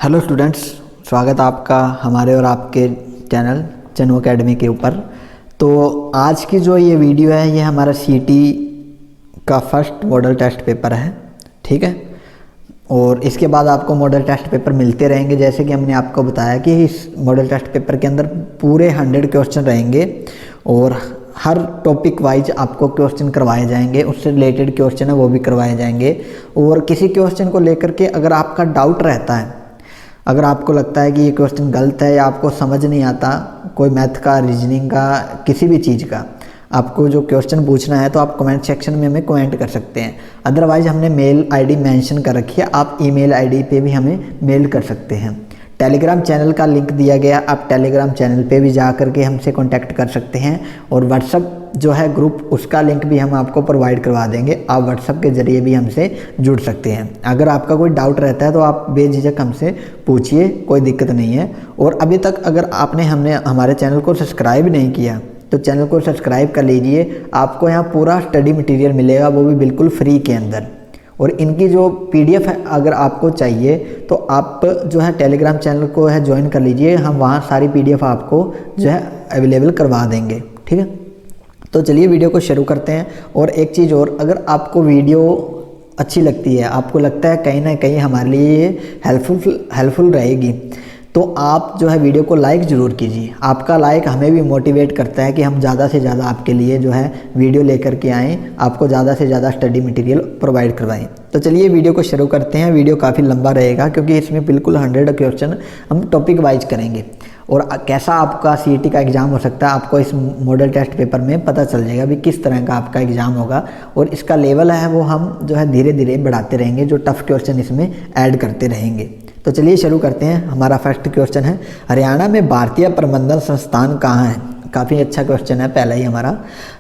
Hello students, स्वागत है आपका हमारे और आपके चैनल चनू एकेडमी के ऊपर। तो आज की जो ये वीडियो है ये हमारा सीटी का फर्स्ट मॉडल टेस्ट पेपर है, ठीक है। और इसके बाद आपको मॉडल टेस्ट पेपर मिलते रहेंगे। जैसे कि हमने आपको बताया कि इस मॉडल टेस्ट पेपर के अंदर पूरे 100 क्वेश्चन रहेंगे और हर टॉपिक वाइज आपको क्वेश्चन करवाए जाएंगे, उससे रिलेटेड क्वेश्चन है वो भी करवाए जाएंगे। और किसी क्वेश्चन को लेकर के अगर आपका डाउट रहता है, अगर आपको लगता है कि ये क्वेश्चन गलत है या आपको समझ नहीं आता, कोई मैथ का, रीजनिंग का, किसी भी चीज़ का आपको जो क्वेश्चन पूछना है, तो आप कमेंट सेक्शन में हमें कमेंट कर सकते हैं। अदरवाइज़ हमने मेल आईडी मेंशन कर रखी है, आप ईमेल आईडी पे भी हमें मेल कर सकते हैं। टेलीग्राम चैनल का लिंक दिया गया, आप टेलीग्राम चैनल पे भी जा करके हमसे कांटेक्ट कर सकते हैं। और व्हाट्सअप जो है ग्रुप, उसका लिंक भी हम आपको प्रोवाइड करवा देंगे, आप व्हाट्सअप के ज़रिए भी हमसे जुड़ सकते हैं। अगर आपका कोई डाउट रहता है तो आप बेझिझक हमसे पूछिए, कोई दिक्कत नहीं है। और अभी तक अगर आपने हमारे चैनल को सब्सक्राइब नहीं किया तो चैनल को सब्सक्राइब कर लीजिए। आपको यहाँ पूरा स्टडी मटेरियल मिलेगा, वो भी बिल्कुल फ्री के अंदर। और इनकी जो पीडीएफ है अगर आपको चाहिए तो आप जो है टेलीग्राम चैनल को है ज्वाइन कर लीजिए, हम वहाँ सारी पीडीएफ आपको जो है अवेलेबल करवा देंगे, ठीक है। तो चलिए वीडियो को शुरू करते हैं। और एक चीज़ और, अगर आपको वीडियो अच्छी लगती है, आपको लगता है कहीं ना कहीं हमारे लिए ये हेल्पफुल रहेगी, तो आप जो है वीडियो को लाइक ज़रूर कीजिए। आपका लाइक हमें भी मोटिवेट करता है कि हम ज़्यादा से ज़्यादा आपके लिए जो है वीडियो लेकर के आएँ, आपको ज़्यादा से ज़्यादा स्टडी मटेरियल प्रोवाइड करवाएं। तो चलिए वीडियो को शुरू करते हैं। वीडियो काफ़ी लंबा रहेगा क्योंकि इसमें बिल्कुल 100 क्वेश्चन हम टॉपिक वाइज करेंगे। और कैसा आपका सीईटी का एग्ज़ाम हो सकता है, आपको इस मॉडल टेस्ट पेपर में पता चल जाएगा भी किस तरह का आपका एग्ज़ाम होगा। और इसका लेवल है वो हम जो है धीरे धीरे बढ़ाते रहेंगे, जो टफ़ क्वेश्चन इसमें ऐड करते रहेंगे। तो चलिए शुरू करते हैं। हमारा फर्स्ट क्वेश्चन है, हरियाणा में भारतीय प्रबंधन संस्थान कहाँ है? काफ़ी अच्छा क्वेश्चन है, पहला ही हमारा।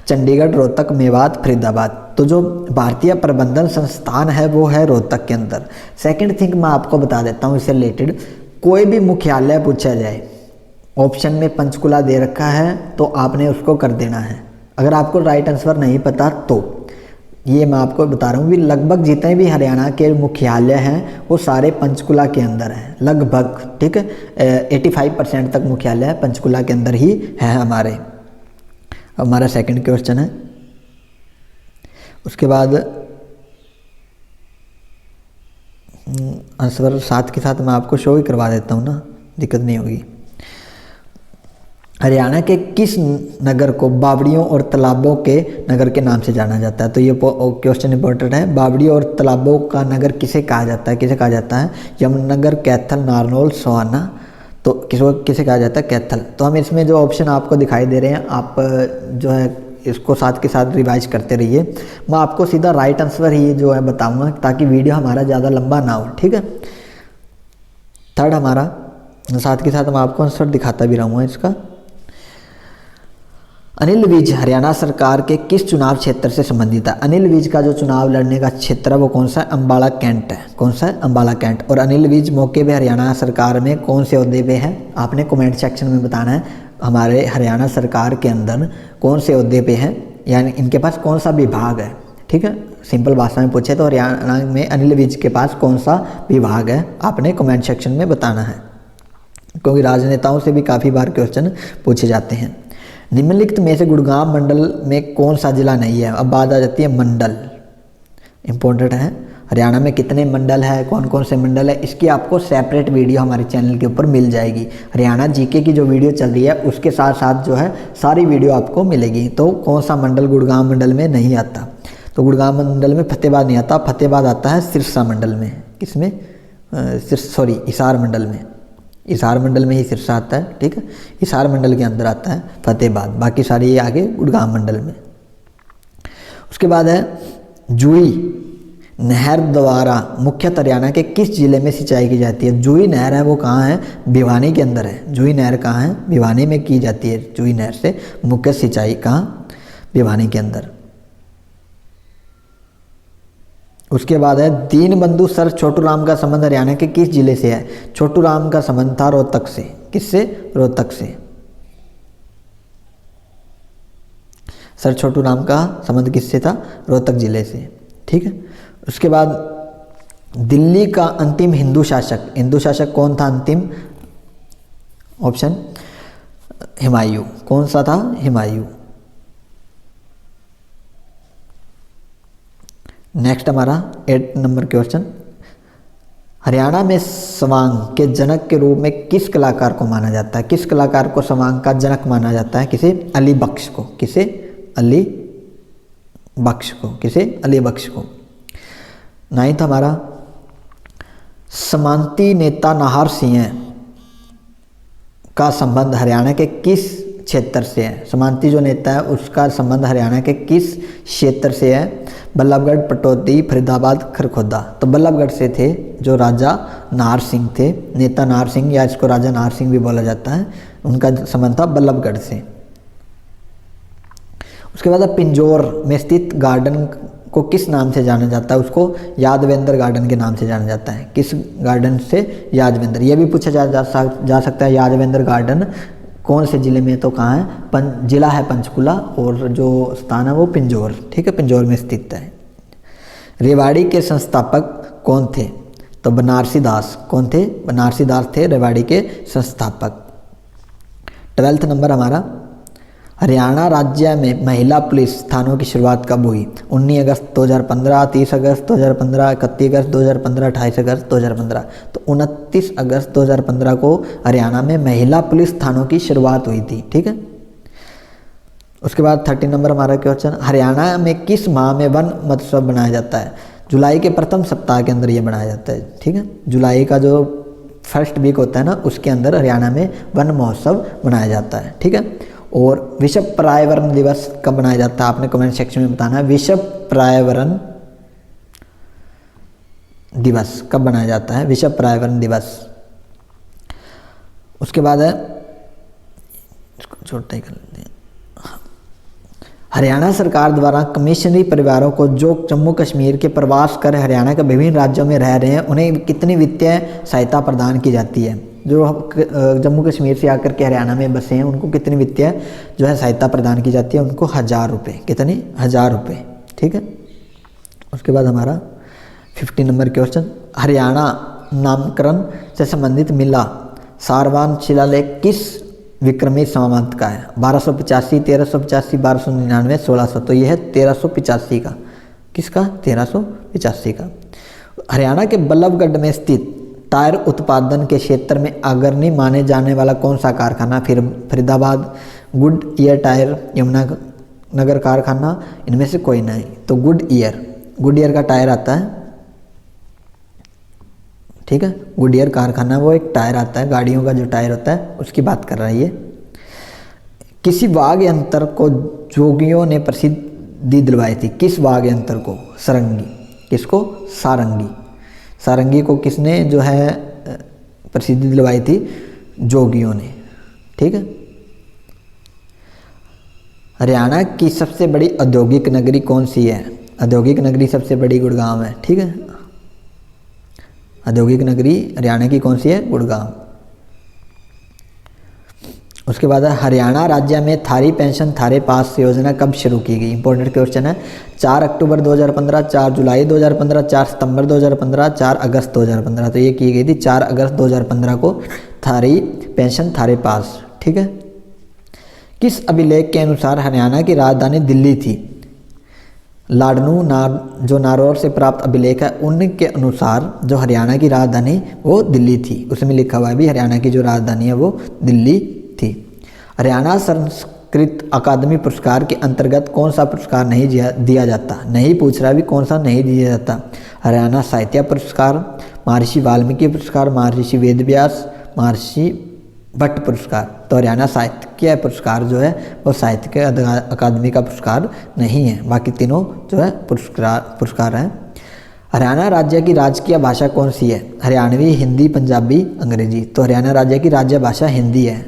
चंडीगढ़, रोहतक, मेवात, फरीदाबाद। तो जो भारतीय प्रबंधन संस्थान है वो है रोहतक के अंदर। सेकंड थिंग मैं आपको बता देता हूँ इससे रिलेटेड, कोई भी मुख्यालय पूछा जाए, ऑप्शन में पंचकुला दे रखा है तो आपने उसको कर देना है। अगर आपको राइट आंसर नहीं पता तो ये मैं आपको बता रहा हूँ भी, लगभग जितने भी हरियाणा के मुख्यालय हैं वो सारे पंचकुला के अंदर हैं, लगभग, ठीक है। 85% तक मुख्यालय पंचकुला के अंदर ही है हमारे। हमारा सेकंड क्वेश्चन है। उसके बाद आंसर साथ के साथ मैं आपको शो ही करवा देता हूँ ना, दिक्कत नहीं होगी। हरियाणा के किस नगर को बावड़ियों और तालाबों के नगर के नाम से जाना जाता है? तो ये क्वेश्चन इंपॉर्टेंट है। बावड़ियों और तालाबों का नगर किसे कहा जाता है? किसे कहा जाता है? यमुनानगर, कैथल, नारनौल, सोहाना। तो किसे कहा जाता है? कैथल। तो हम इसमें जो ऑप्शन आपको दिखाई दे रहे हैं, आप जो है इसको साथ के साथ रिवाइज करते रहिए। मैं आपको सीधा राइट आंसर ही जो है बताऊँगा ताकि वीडियो हमारा ज़्यादा लंबा ना हो, ठीक है। थर्ड हमारा, साथ के साथ मैं आपको आंसर दिखाता भी रहूँगा इसका। अनिल विज हरियाणा सरकार के किस चुनाव क्षेत्र से संबंधित है? अनिल विज का जो चुनाव लड़ने का क्षेत्र है वो कौन सा है? अम्बाला कैंट है। कौन सा है? अम्बाला कैंट। और अनिल विज मौके पे हरियाणा सरकार में कौन से ओहदे पे है? आपने कमेंट सेक्शन में बताना है हमारे हरियाणा सरकार के अंदर कौन से ओहदे पे है, यानी इनके पास कौन सा विभाग है, ठीक है। सिंपल भाषा में पूछे तो हरियाणा में अनिल विज के पास कौन सा विभाग है, आपने कमेंट सेक्शन में बताना है, क्योंकि राजनेताओं से भी काफ़ी बार क्वेश्चन पूछे जाते हैं। निम्नलिखित में से गुड़गांव मंडल में कौन सा जिला नहीं है? अब बात आ जाती है मंडल, इंपॉर्टेंट है। हरियाणा में कितने मंडल है, कौन कौन से मंडल है, इसकी आपको सेपरेट वीडियो हमारे चैनल के ऊपर मिल जाएगी। हरियाणा जीके की जो वीडियो चल रही है उसके साथ साथ जो है सारी वीडियो आपको मिलेगी। तो कौन सा मंडल गुड़गांव मंडल में नहीं आता? तो गुड़गांव मंडल में फतेहाबाद नहीं आता, फतेहाबाद आता है सिरसा मंडल में। किसमें? हिसार मंडल में। हिसार मंडल में ही सिरसा आता है, ठीक है। हिसार मंडल के अंदर आता है फतेहाबाद, बाकी सारी ये आगे गुड़गांव मंडल में। उसके बाद है जुई नहर द्वारा मुख्यतः हरियाणा के किस जिले में सिंचाई की जाती है? जुई नहर है वो कहाँ है? भिवानी के अंदर है। जुई नहर कहाँ है? भिवानी में की जाती है। जुई नहर से मुख्य सिंचाई कहाँ? भिवानी के अंदर। उसके बाद है दीनबंधु सर छोटू राम का संबंध हरियाणा के किस जिले से है? छोटू राम का संबंध था रोहतक से। किससे? रोहतक से। सर छोटू राम का संबंध किससे था? रोहतक जिले से, ठीक है। उसके बाद दिल्ली का अंतिम हिंदू शासक कौन था अंतिम? ऑप्शन हुमायूं। कौन सा था? हुमायूं। नेक्स्ट हमारा 8 नंबर क्वेश्चन, हरियाणा में स्वांग के जनक के रूप में किस कलाकार को माना जाता है? किस कलाकार को स्वांग का जनक माना जाता है? किसे? अली बख्श को। किसे? अली बख्श को। किसे? अली बख्श को। 9th हमारा, समांती नेता नाहर सिंह का संबंध हरियाणा के किस क्षेत्र से है? समांती जो नेता है उसका संबंध हरियाणा के किस क्षेत्र से है? बल्लभगढ़, पटौदी, फरीदाबाद, खरखोदा। तो बल्लभगढ़ से थे जो राजा नाहर सिंह थे, नेता नाहर सिंह, या इसको राजा नाहर सिंह भी बोला जाता है, उनका संबंध था बल्लभगढ़ से। उसके बाद पिंजौर में स्थित गार्डन को किस नाम से जाना जाता है? उसको यादवेंद्र गार्डन के नाम से जाना जाता है। किस गार्डन से? यादवेंद्र। ये भी पूछा जा सकता है यादवेंद्र गार्डन कौन से जिले में? तो कहाँ है? जिला है पंचकुला और जो स्थान है वो पिंजौर। ठीक है, पिंजौर में स्थित है। रेवाड़ी के संस्थापक कौन थे? तो बनारसी दास। कौन थे? बनारसी दास थे रेवाड़ी के संस्थापक। 12th नंबर हमारा, हरियाणा राज्य में महिला पुलिस थानों की शुरुआत कब हुई? 19 अगस्त 2015, 30 अगस्त 2015, 31 अगस्त 2015, 28 अगस्त 2015। तो 29 अगस्त 2015 को हरियाणा में महिला पुलिस थानों की शुरुआत हुई थी। ठीक है। उसके बाद 30 नंबर हमारा क्वेश्चन, हरियाणा में किस माह में वन महोत्सव बनाया जाता है? जुलाई के प्रथम सप्ताह के अंदर ये बनाया जाता है। ठीक है, जुलाई का जो फर्स्ट वीक होता है ना, उसके अंदर हरियाणा में वन महोत्सव मनाया जाता है। ठीक है। और विश्व पर्यावरण दिवस कब मनाया जाता है? आपने कमेंट सेक्शन में बताना है विश्व पर्यावरण दिवस कब मनाया जाता है? विश्व पर्यावरण दिवस। उसके बाद है, इसको छोटा ही कर लेते हैं, हरियाणा सरकार द्वारा कमिश्नरी परिवारों को जो जम्मू कश्मीर के प्रवास कर हरियाणा के विभिन्न राज्यों में रह रहे हैं उन्हें कितनी वित्तीय सहायता प्रदान की जाती है? जो जम्मू कश्मीर से आकर के हरियाणा में बसे हैं उनको कितनी वित्तीय जो है सहायता प्रदान की जाती है? उनको 1000 रुपये। कितनी? 1000 रुपये। ठीक है। उसके बाद हमारा 50 नंबर क्वेश्चन, हरियाणा नामकरण से संबंधित मिला सारवान शिलालेख किस विक्रमी संवत का है? 1285, 1385, 1299, 1600। तो यह है 1385 का। किसका? 1385 का। हरियाणा के बल्लभगढ़ में स्थित टायर उत्पादन के क्षेत्र में अग्रणी माने जाने वाला कौन सा कारखाना? फिर Faridabad, good year tyre, Yamunanagar कारखाना, इनमें से कोई नहीं। तो गुड ईयर का टायर आता है। ठीक है, गुड ईयर कारखाना वो एक टायर आता है, गाड़ियों का जो टायर होता है उसकी बात कर रहा है ये। किसी वाद्य यंत्र को जोगियों ने प्रसिद्धि दिलवाई थी? किस वाद्य यंत्र को? सारंगी। किसको? सारंगी। सारंगी को किसने जो है प्रसिद्धि दिलवाई थी? जोगियों ने। ठीक है। हरियाणा की सबसे बड़ी औद्योगिक नगरी कौन सी है? औद्योगिक नगरी सबसे बड़ी गुड़गांव है। ठीक है, औद्योगिक नगरी हरियाणा की कौन सी है? गुड़गांव। उसके बाद हरियाणा राज्य में थारी पेंशन थारे पास योजना कब शुरू की गई? इंपॉर्टेंट क्वेश्चन है। 4 अक्टूबर 2015, 4 जुलाई 2015, 4 सितंबर 2015, 4 अगस्त 2015। तो ये की गई थी 4 अगस्त 2015 को थारी पेंशन थारे पास। ठीक है। किस अभिलेख के अनुसार हरियाणा की राजधानी दिल्ली थी? लाडनू जो नारौर से प्राप्त अभिलेख है उनके अनुसार जो हरियाणा की राजधानी वो दिल्ली थी। उसमें लिखा हुआ है भी हरियाणा की जो राजधानी है वो दिल्ली थी। हरियाणा संस्कृत अकादमी पुरस्कार के अंतर्गत कौन सा पुरस्कार नहीं दिया जाता? नहीं पूछ रहा भी कौन सा नहीं दिया जाता? हरियाणा साहित्य पुरस्कार, महर्षि वाल्मीकि पुरस्कार, महर्षि वेदव्यास, महर्षि भट्ट पुरस्कार। तो हरियाणा साहित्य पुरस्कार जो है वो साहित्य अकादमी का पुरस्कार नहीं है, बाकी तीनों जो है पुरस्कार हैं। हरियाणा राज्य की राजकीय भाषा कौन सी है? हरियाणवी, हिंदी, पंजाबी, अंग्रेजी। तो हरियाणा राज्य की राज्य भाषा हिंदी है।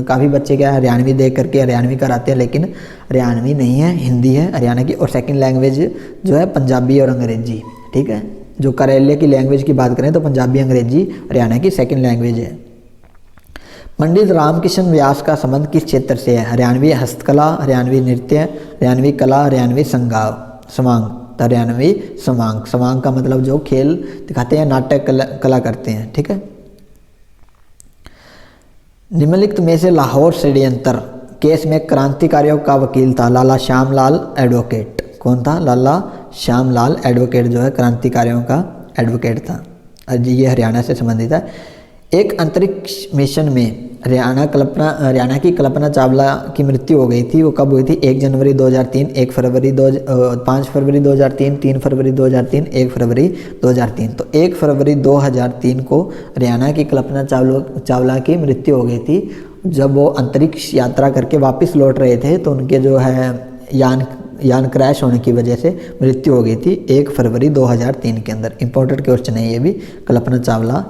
काफ़ी बच्चे क्या हरियाणवी देख करके हरियाणवी कराते हैं, लेकिन हरियाणवी नहीं है, हिंदी है हरियाणा की। और सेकंड लैंग्वेज जो है पंजाबी और अंग्रेजी। ठीक है, जो करेले की लैंग्वेज की बात करें तो पंजाबी अंग्रेजी हरियाणा की सेकंड लैंग्वेज है। पंडित रामकिशन व्यास का संबंध किस क्षेत्र से है? हरियाणवी हस्तकला, हरियाणवी नृत्य, हरियाणवी कला, हरियाणवी समांग। तो हरियाणवी समांग, समांग का मतलब जो खेल दिखाते हैं, नाटक कला करते हैं, ठीक है। निम्नलिखित में से लाहौर षड्यंत्र केस में क्रांतिकारियों का वकील था लाला श्यामलाल एडवोकेट। कौन था? लाला श्यामलाल एडवोकेट जो है क्रांतिकारियों का एडवोकेट था। ये हरियाणा से संबंधित है। एक अंतरिक्ष मिशन में हरियाणा की कल्पना चावला की मृत्यु हो गई थी। वो कब हुई थी? 1 जनवरी 2003, 5 फरवरी 2003, 3 फरवरी 2003, 1 फरवरी 2003। तो 1 फरवरी 2003 को हरियाणा की कल्पना चावला की मृत्यु हो गई थी। जब वो अंतरिक्ष यात्रा करके वापस लौट रहे थे तो उनके जो है यान क्रैश होने की वजह से मृत्यु हो गई थी 1 फरवरी 2003 के अंदर। इंपॉर्टेंट क्वेश्चन है ये भी, कल्पना चावला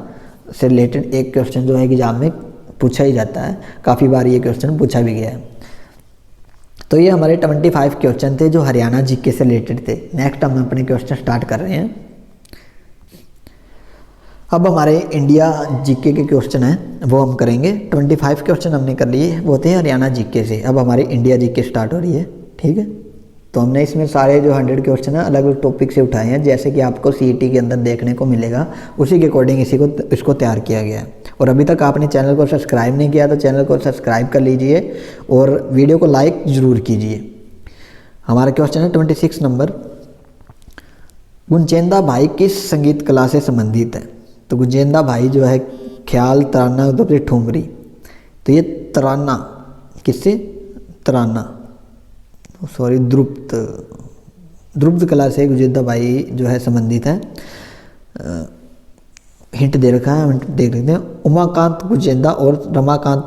से रिलेटेड एक क्वेश्चन जो है एग्जाम में पूछा ही जाता है, काफ़ी बार ये क्वेश्चन पूछा भी गया है। तो ये हमारे 25 क्वेश्चन थे जो हरियाणा जीके से रिलेटेड थे। नेक्स्ट हम अपने क्वेश्चन स्टार्ट कर रहे हैं। अब हमारे इंडिया जीके के क्वेश्चन हैं वो हम करेंगे। 25 क्वेश्चन हमने कर लिए, वो थे हरियाणा जीके से। अब हमारी इंडिया जीके स्टार्ट हो रही है, ठीक है। तो हमने इसमें सारे जो 100 क्वेश्चन हैं अलग अलग टॉपिक से उठाए हैं, जैसे कि आपको सीईटी के अंदर देखने को मिलेगा, उसी के अकॉर्डिंग इसको तैयार किया गया है। और अभी तक आपने चैनल को सब्सक्राइब नहीं किया तो चैनल को सब्सक्राइब कर लीजिए और वीडियो को लाइक ज़रूर कीजिए। हमारा क्वेश्चन है 26 नंबर, गुंजेंदा भाई किस संगीत कला से संबंधित है? तो गुंजेंदा भाई जो है ख्याल, तराना, तो फिर ठुमरी। तो ये तराना किससे? तराना सॉरी ध्रुपद कला से गुंजेंदा भाई जो है संबंधित है। हिंट दे रखा है, हिंट देख लेते हैं। उमाकांत गुंजेंदा और रमाकांत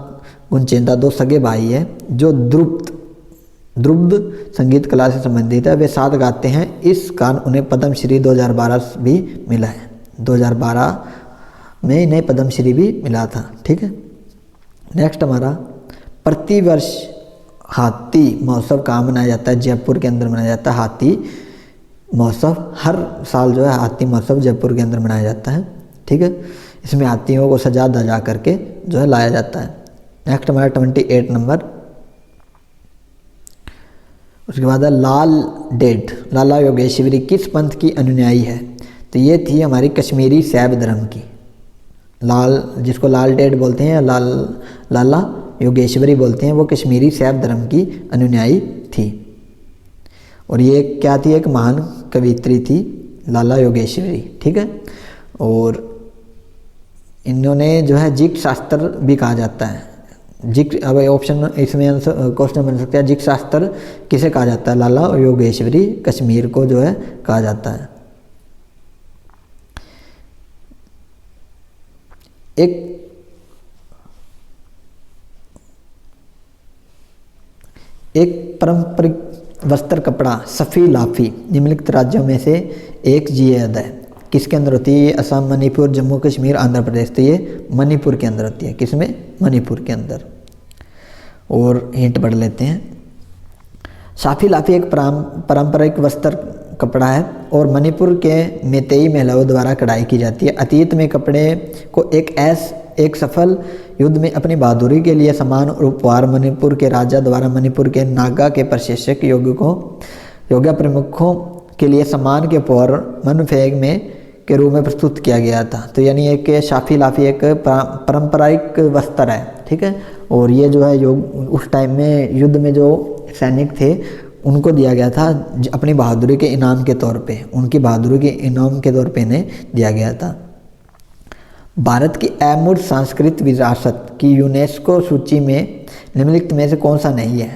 गुंजेंदा 2 सगे भाई हैं जो ध्रुपद संगीत कला से संबंधित है। वे साथ गाते हैं, इस कारण उन्हें पद्मश्री 2012 भी मिला है। 2012 में इन्हें पद्मश्री भी मिला था, ठीक है। नेक्स्ट हमारा, प्रतिवर्ष हाथी महोत्सव कहाँ मनाया जाता है? जयपुर के अंदर मनाया जाता है हाथी महोत्सव। हर साल जो है हाथी महोत्सव जयपुर के अंदर मनाया जाता है, ठीक है। इसमें हाथियों को सजा धजा करके जो है लाया जाता है। नेक्स्ट हमारा 28 नंबर, उसके बाद है लाल डेड, लाला योगेश्वरी किस पंथ की अनुयायी है? तो ये थी हमारी कश्मीरी शैव धर्म की। लाल, जिसको लाल डेड बोलते हैं, लाला योगेश्वरी बोलते हैं, वो कश्मीरी शैव धर्म की अनुयायी थी। और ये क्या थी? एक महान कवियत्री थी लाला योगेश्वरी, ठीक है। और इन्होंने जो है जिक शास्त्र भी कहा जाता है। जिक, अब ऑप्शन इसमें क्वेश्चन बन सकता है, जिक शास्त्र किसे कहा जाता है? लाला योगेश्वरी कश्मीर को जो है कहा जाता है। एक पारंपरिक वस्त्र कपड़ा सफ़ी लाफी निम्नलिखित राज्यों में से एक जीएद है, किसके अंदर होती है? ये असम, मणिपुर, जम्मू कश्मीर, आंध्र प्रदेश। तो ये मणिपुर के अंदर होती है। किसमें? मणिपुर के अंदर। और हिंट पढ़ लेते हैं। साफी लाफी एक पारंपरिक वस्त्र कपड़ा है और मणिपुर के मेतेई महिलाओं द्वारा कढ़ाई की जाती है। अतीत में कपड़े को एक सफल युद्ध में अपनी बहादुरी के लिए सम्मान और उपहार मणिपुर के राजा द्वारा मणिपुर के नागा के प्रशिक्षक योग्य प्रमुखों के लिए सम्मान के उपहार मनफेग में के रूप में प्रस्तुत किया गया था। तो यानी एक साफी लाफी एक पारंपरिक वस्त्र है, ठीक है। और ये जो है उस टाइम में युद्ध में जो सैनिक थे उनको दिया गया था अपनी बहादुरी के इनाम के तौर पे, उनकी बहादुरी के इनाम के तौर पे इन्हें दिया गया था। भारत की अमूर्त सांस्कृतिक विरासत की यूनेस्को सूची में निम्नलिखित में से कौन सा नहीं है?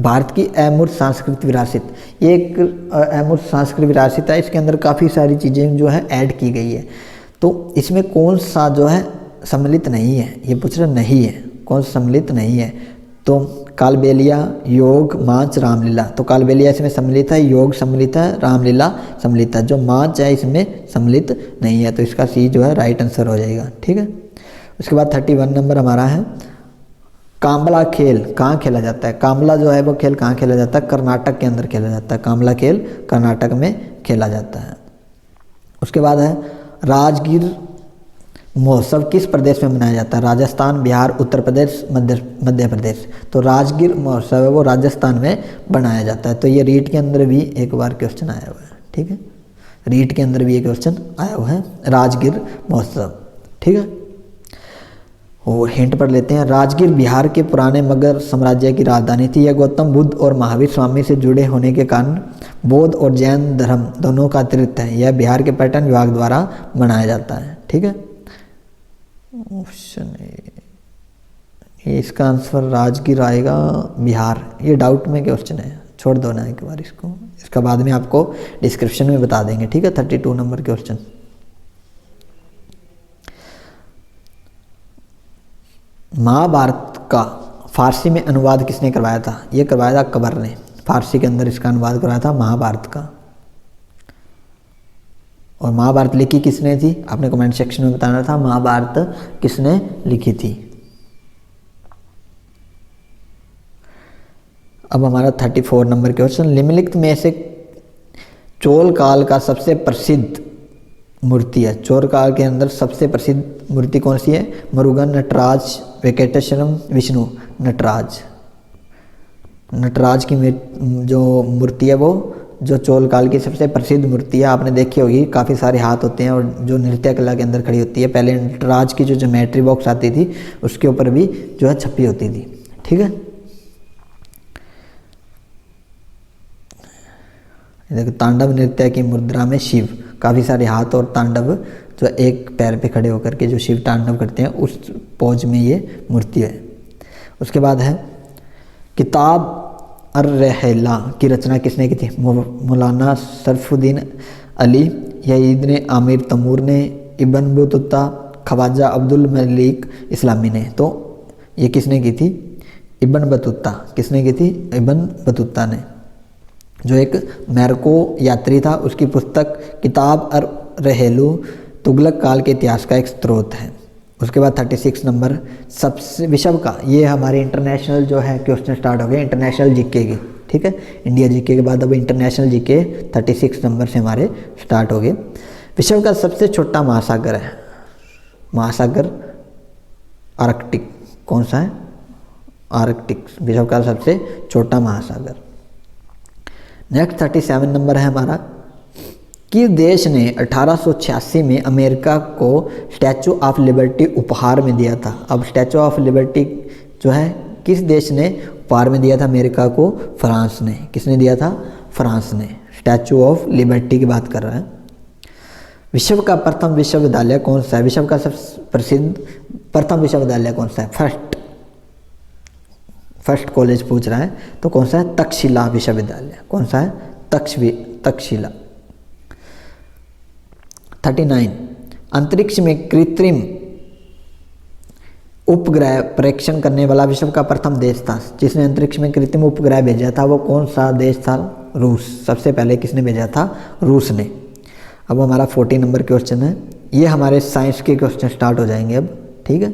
भारत की अमूर्त सांस्कृतिक विरासत, ये एक अमूर्त सांस्कृतिक विरासत है। इसके अंदर काफ़ी सारी चीज़ें जो है ऐड की गई है। तो इसमें कौन सा जो है सम्मिलित नहीं है? ये पूछ रहे नहीं है, कौन सा सम्मिलित नहीं है? तो कालबेलिया, योग, मांच, रामलीला। तो कालबेलिया इसमें सम्मिलित है, योग सम्मिलित है, रामलीला सम्मिलित है। जो मांच है इसमें सम्मिलित नहीं है, तो इसका सी जो है राइट आंसर हो जाएगा, ठीक है। उसके बाद 31 नंबर हमारा है, कांबला खेल कहाँ खेला जाता है? कांबला जो है वो खेल कहाँ खेला जाता है? कर्नाटक के अंदर खेला जाता है। कांबला खेल कर्नाटक में खेला जाता है। उसके बाद है राजगीर महोत्सव किस प्रदेश में मनाया जाता है? राजस्थान, बिहार, उत्तर प्रदेश, मध्य प्रदेश। तो राजगीर महोत्सव है वो राजस्थान में बनाया जाता है। तो ये रीट के अंदर भी एक बार क्वेश्चन आया हुआ है, ठीक है, रीट के अंदर भी ये क्वेश्चन आया हुआ है, राजगीर महोत्सव। ठीक है, और हिंट पढ़ लेते हैं। राजगीर बिहार के पुराने मगध साम्राज्य की राजधानी थी। यह गौतम बुद्ध और महावीर स्वामी से जुड़े होने के कारण बौद्ध और जैन धर्म दोनों का तीर्थ है। यह बिहार के पर्यटन विभाग द्वारा मनाया जाता है। ठीक है, ऑप्शन ए, इसका आंसर राजगीर आएगा, बिहार। ये डाउट में क्वेश्चन है, छोड़ दो ना एक बार इसको, इसका बाद में आपको डिस्क्रिप्शन में बता देंगे। ठीक है, 32 नंबर क्वेश्चन। महाभारत का फारसी में अनुवाद किसने करवाया था? ये करवाया था अकबर ने, फारसी के अंदर इसका अनुवाद करवाया था महाभारत का। और महाभारत लिखी किसने थी? आपने कमेंट सेक्शन में बताना था महाभारत किसने लिखी थी। अब हमारा 34 नंबर क्वेश्चन, निम्नलिखित में से चोल काल का सबसे प्रसिद्ध मूर्ति है। चोल काल के अंदर सबसे प्रसिद्ध मूर्ति कौन सी है? मुरुगन, नटराज, वेंकटेश्वरम, विष्णु। नटराज, नटराज की जो मूर्ति है वो जो चोल काल की सबसे प्रसिद्ध मूर्ति है। आपने देखी होगी, काफ़ी सारे हाथ होते हैं और जो नृत्य कला के अंदर खड़ी होती है। पहले नटराज की जो ज्योमेट्री बॉक्स आती थी उसके ऊपर भी जो है छपी होती थी। ठीक है, देखो तांडव नृत्य की मुद्रा में शिव, काफ़ी सारे हाथ और तांडव जो एक पैर पे खड़े होकर के जो शिव तांडव करते हैं उस पोज में ये मूर्ति है। उसके बाद है किताब अर्रहला की रचना किसने की थी? मौलाना शरफुद्दीन अली, या इब्न आमिर तैमूर ने, इब्न बतूता, ख्वाजा अब्दुल मलिक इस्लामी ने। तो ये किसने की थी? Ibn Battuta. किसने की थी? इब्न बतूता ने, जो एक मैरको यात्री था। उसकी पुस्तक किताब अर्रहलू तुगलक काल के इतिहास का एक स्रोत है। उसके बाद 36 नंबर सबसे विश्व का, ये हमारे इंटरनेशनल जो है क्वेश्चन स्टार्ट हो गए इंटरनेशनल जीके के। ठीक है, इंडिया जीके के बाद अब इंटरनेशनल जीके 36 नंबर से हमारे स्टार्ट हो गए। विश्व का सबसे छोटा महासागर है, महासागर आर्कटिक। कौन सा है? आर्कटिक, विश्व का सबसे छोटा महासागर। नेक्स्ट 37 नंबर है हमारा, किस देश ने 1886 में अमेरिका को स्टैचू ऑफ लिबर्टी उपहार में दिया था? अब स्टैचू ऑफ लिबर्टी जो है किस देश ने उपहार में दिया था अमेरिका को? फ्रांस ने। किसने दिया था? फ्रांस ने। स्टैचू ऑफ लिबर्टी की बात कर रहा है। विश्व का प्रथम विश्वविद्यालय कौन सा है? विश्व का सबसे प्रसिद्ध प्रथम विश्वविद्यालय कौन सा है? फर्स्ट कॉलेज पूछ रहा है, तो कौन सा है? तक्षशिला विश्वविद्यालय। कौन सा है? तक्षशिला। 39 अंतरिक्ष में कृत्रिम उपग्रह परीक्षण करने वाला विश्व का प्रथम देश था। जिसने अंतरिक्ष में कृत्रिम उपग्रह भेजा था वो कौन सा देश था? रूस। सबसे पहले किसने भेजा था? रूस ने। अब हमारा 40 नंबर क्वेश्चन है, ये हमारे साइंस के क्वेश्चन स्टार्ट हो जाएंगे अब। ठीक है,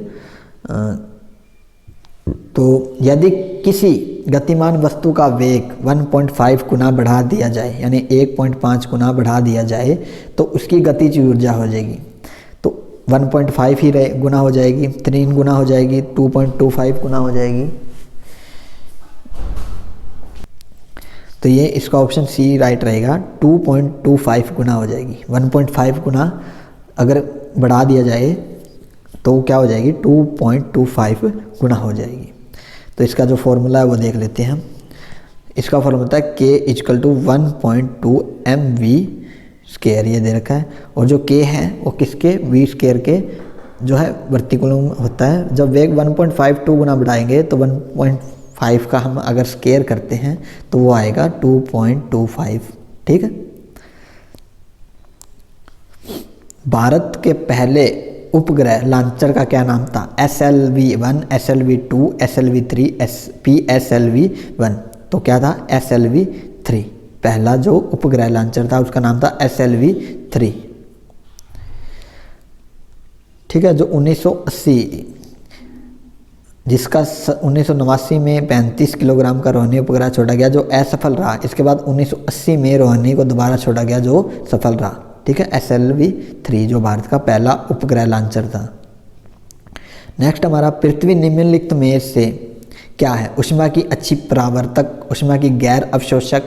तो यदि किसी गतिमान वस्तु का वेग 1.5 गुना बढ़ा दिया जाए, यानी 1.5 गुना बढ़ा दिया जाए, तो उसकी गतिज ऊर्जा हो जाएगी। तो 1.5 ही गुना हो जाएगी, 3 गुना हो जाएगी, 2.25 गुना हो जाएगी। तो ये इसका ऑप्शन सी राइट रहेगा, 2.25 गुना हो जाएगी। 1.5 गुना अगर बढ़ा दिया जाए तो क्या हो जाएगी? 2.25 गुना हो जाएगी। तो इसका जो फॉर्मूला है वो देख लेते हैं हम। इसका फॉर्मूला है K = 1.2 mv², ये दे रखा है। और जो K है वो किसके? v² के जो है वर्टिकुलम होता है। जब वेग 1.52 गुना बढ़ाएंगे तो 1.5 का हम अगर स्क्वायर करते हैं तो वो आएगा 2.25। ठीक है, भारत के पहले उपग्रह लॉन्चर का क्या नाम था? SLV-1, SLV-2, SLV-3, PSLV-1। तो क्या था? SLV-3। पहला जो उपग्रह लॉन्चर था उसका नाम था SLV-3। ठीक है, जो 1980 जिसका 1989 में 35 किलोग्राम का रोहिणी उपग्रह छोड़ा गया जो असफल रहा। इसके बाद 1980 में रोहिणी को दोबारा छोड़ा गया जो सफल रहा। ठीक है, SLV-3 जो भारत का पहला उपग्रह लॉन्चर था। नेक्स्ट हमारा, पृथ्वी निम्नलिखित में से क्या है? ऊष्मा की अच्छी परावर्तक, ऊष्मा की गैर अवशोषक,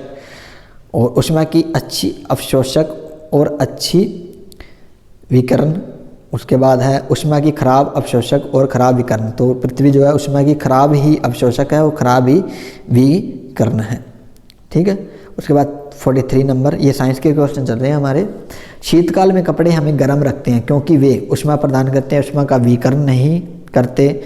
और ऊष्मा की अच्छी अवशोषक और अच्छी विकिरण। उसके बाद है ऊष्मा की खराब अवशोषक और खराब विकिरण। तो पृथ्वी जो है ऊष्मा की खराब ही अवशोषक है और खराब ही विकिरण है, ठीक है। उसके बाद 43 नंबर, ये साइंस के क्वेश्चन चल रहे हैं हमारे। शीतकाल में कपड़े हमें गर्म रखते हैं क्योंकि वे ऊष्मा प्रदान करते हैं, ऊष्मा का विकिरण नहीं करते,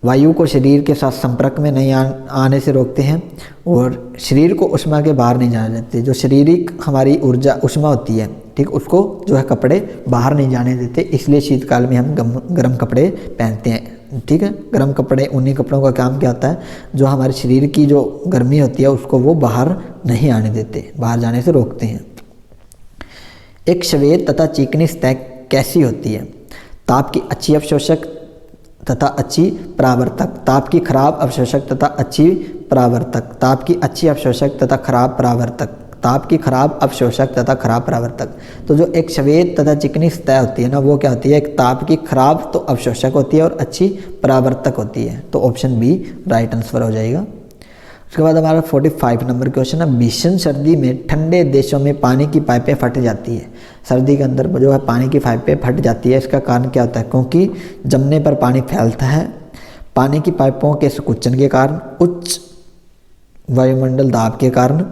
वायु को शरीर के साथ संपर्क में नहीं आने से रोकते हैं और शरीर को ऊष्मा के बाहर नहीं जाने देते। जो शारीरिक हमारी ऊर्जा ऊष्मा होती है, ठीक, उसको जो है कपड़े बाहर नहीं जाने देते, इसलिए शीतकाल में हम गर्म कपड़े पहनते हैं, ठीक है। गर्म कपड़े, ऊनी कपड़ों का काम क्या होता है, जो हमारे शरीर की जो गर्मी होती है उसको वो बाहर नहीं आने देते, बाहर जाने से रोकते हैं। एक श्वेत तथा चिकनी सतह कैसी होती है? ताप की अच्छी अवशोषक तथा अच्छी परावर्तक, ताप की खराब अवशोषक तथा अच्छी परावर्तक, ताप की अच्छी अवशोषक तथा खराब परावर्तक, ताप की खराब अवशोषक तथा खराब परावर्तक। तो जो एक श्वेत तथा चिकनी सतह होती है ना, वो क्या होती है, एक ताप की खराब तो अवशोषक होती है और अच्छी परावर्तक होती है। तो ऑप्शन बी राइट आंसर हो जाएगा। उसके बाद हमारा 45 नंबर क्वेश्चन है, भीषण सर्दी में ठंडे देशों में पानी की पाइपें फट जाती है। सर्दी के अंदर जो है पानी की पाइपें फट जाती है, इसका कारण क्या होता है? क्योंकि जमने पर पानी फैलता है, पानी की पाइपों के संकुचन के कारण, उच्च वायुमंडल दाब के कारण,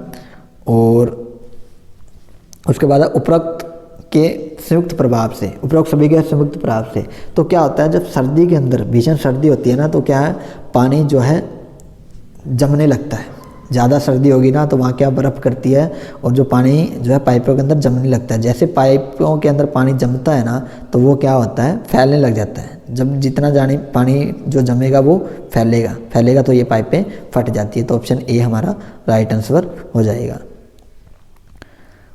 और उसके बाद उपरोक्त के संयुक्त प्रभाव से, उपरोक्त सभी के संयुक्त प्रभाव से। तो क्या होता है, जब सर्दी के अंदर भीषण सर्दी होती है ना, तो क्या है, पानी जो है जमने लगता है। ज़्यादा सर्दी होगी ना तो वहाँ क्या बर्फ़ करती है और जो पानी जो है पाइपों के अंदर जमने लगता है। जैसे पाइपों के अंदर पानी जमता है ना, तो वो क्या होता है, फैलने लग जाता है। जब जितना जाने पानी जो जमेगा वो फैलेगा तो ये पाइपें फट जाती है। तो ऑप्शन ए हमारा राइट आंसर हो जाएगा।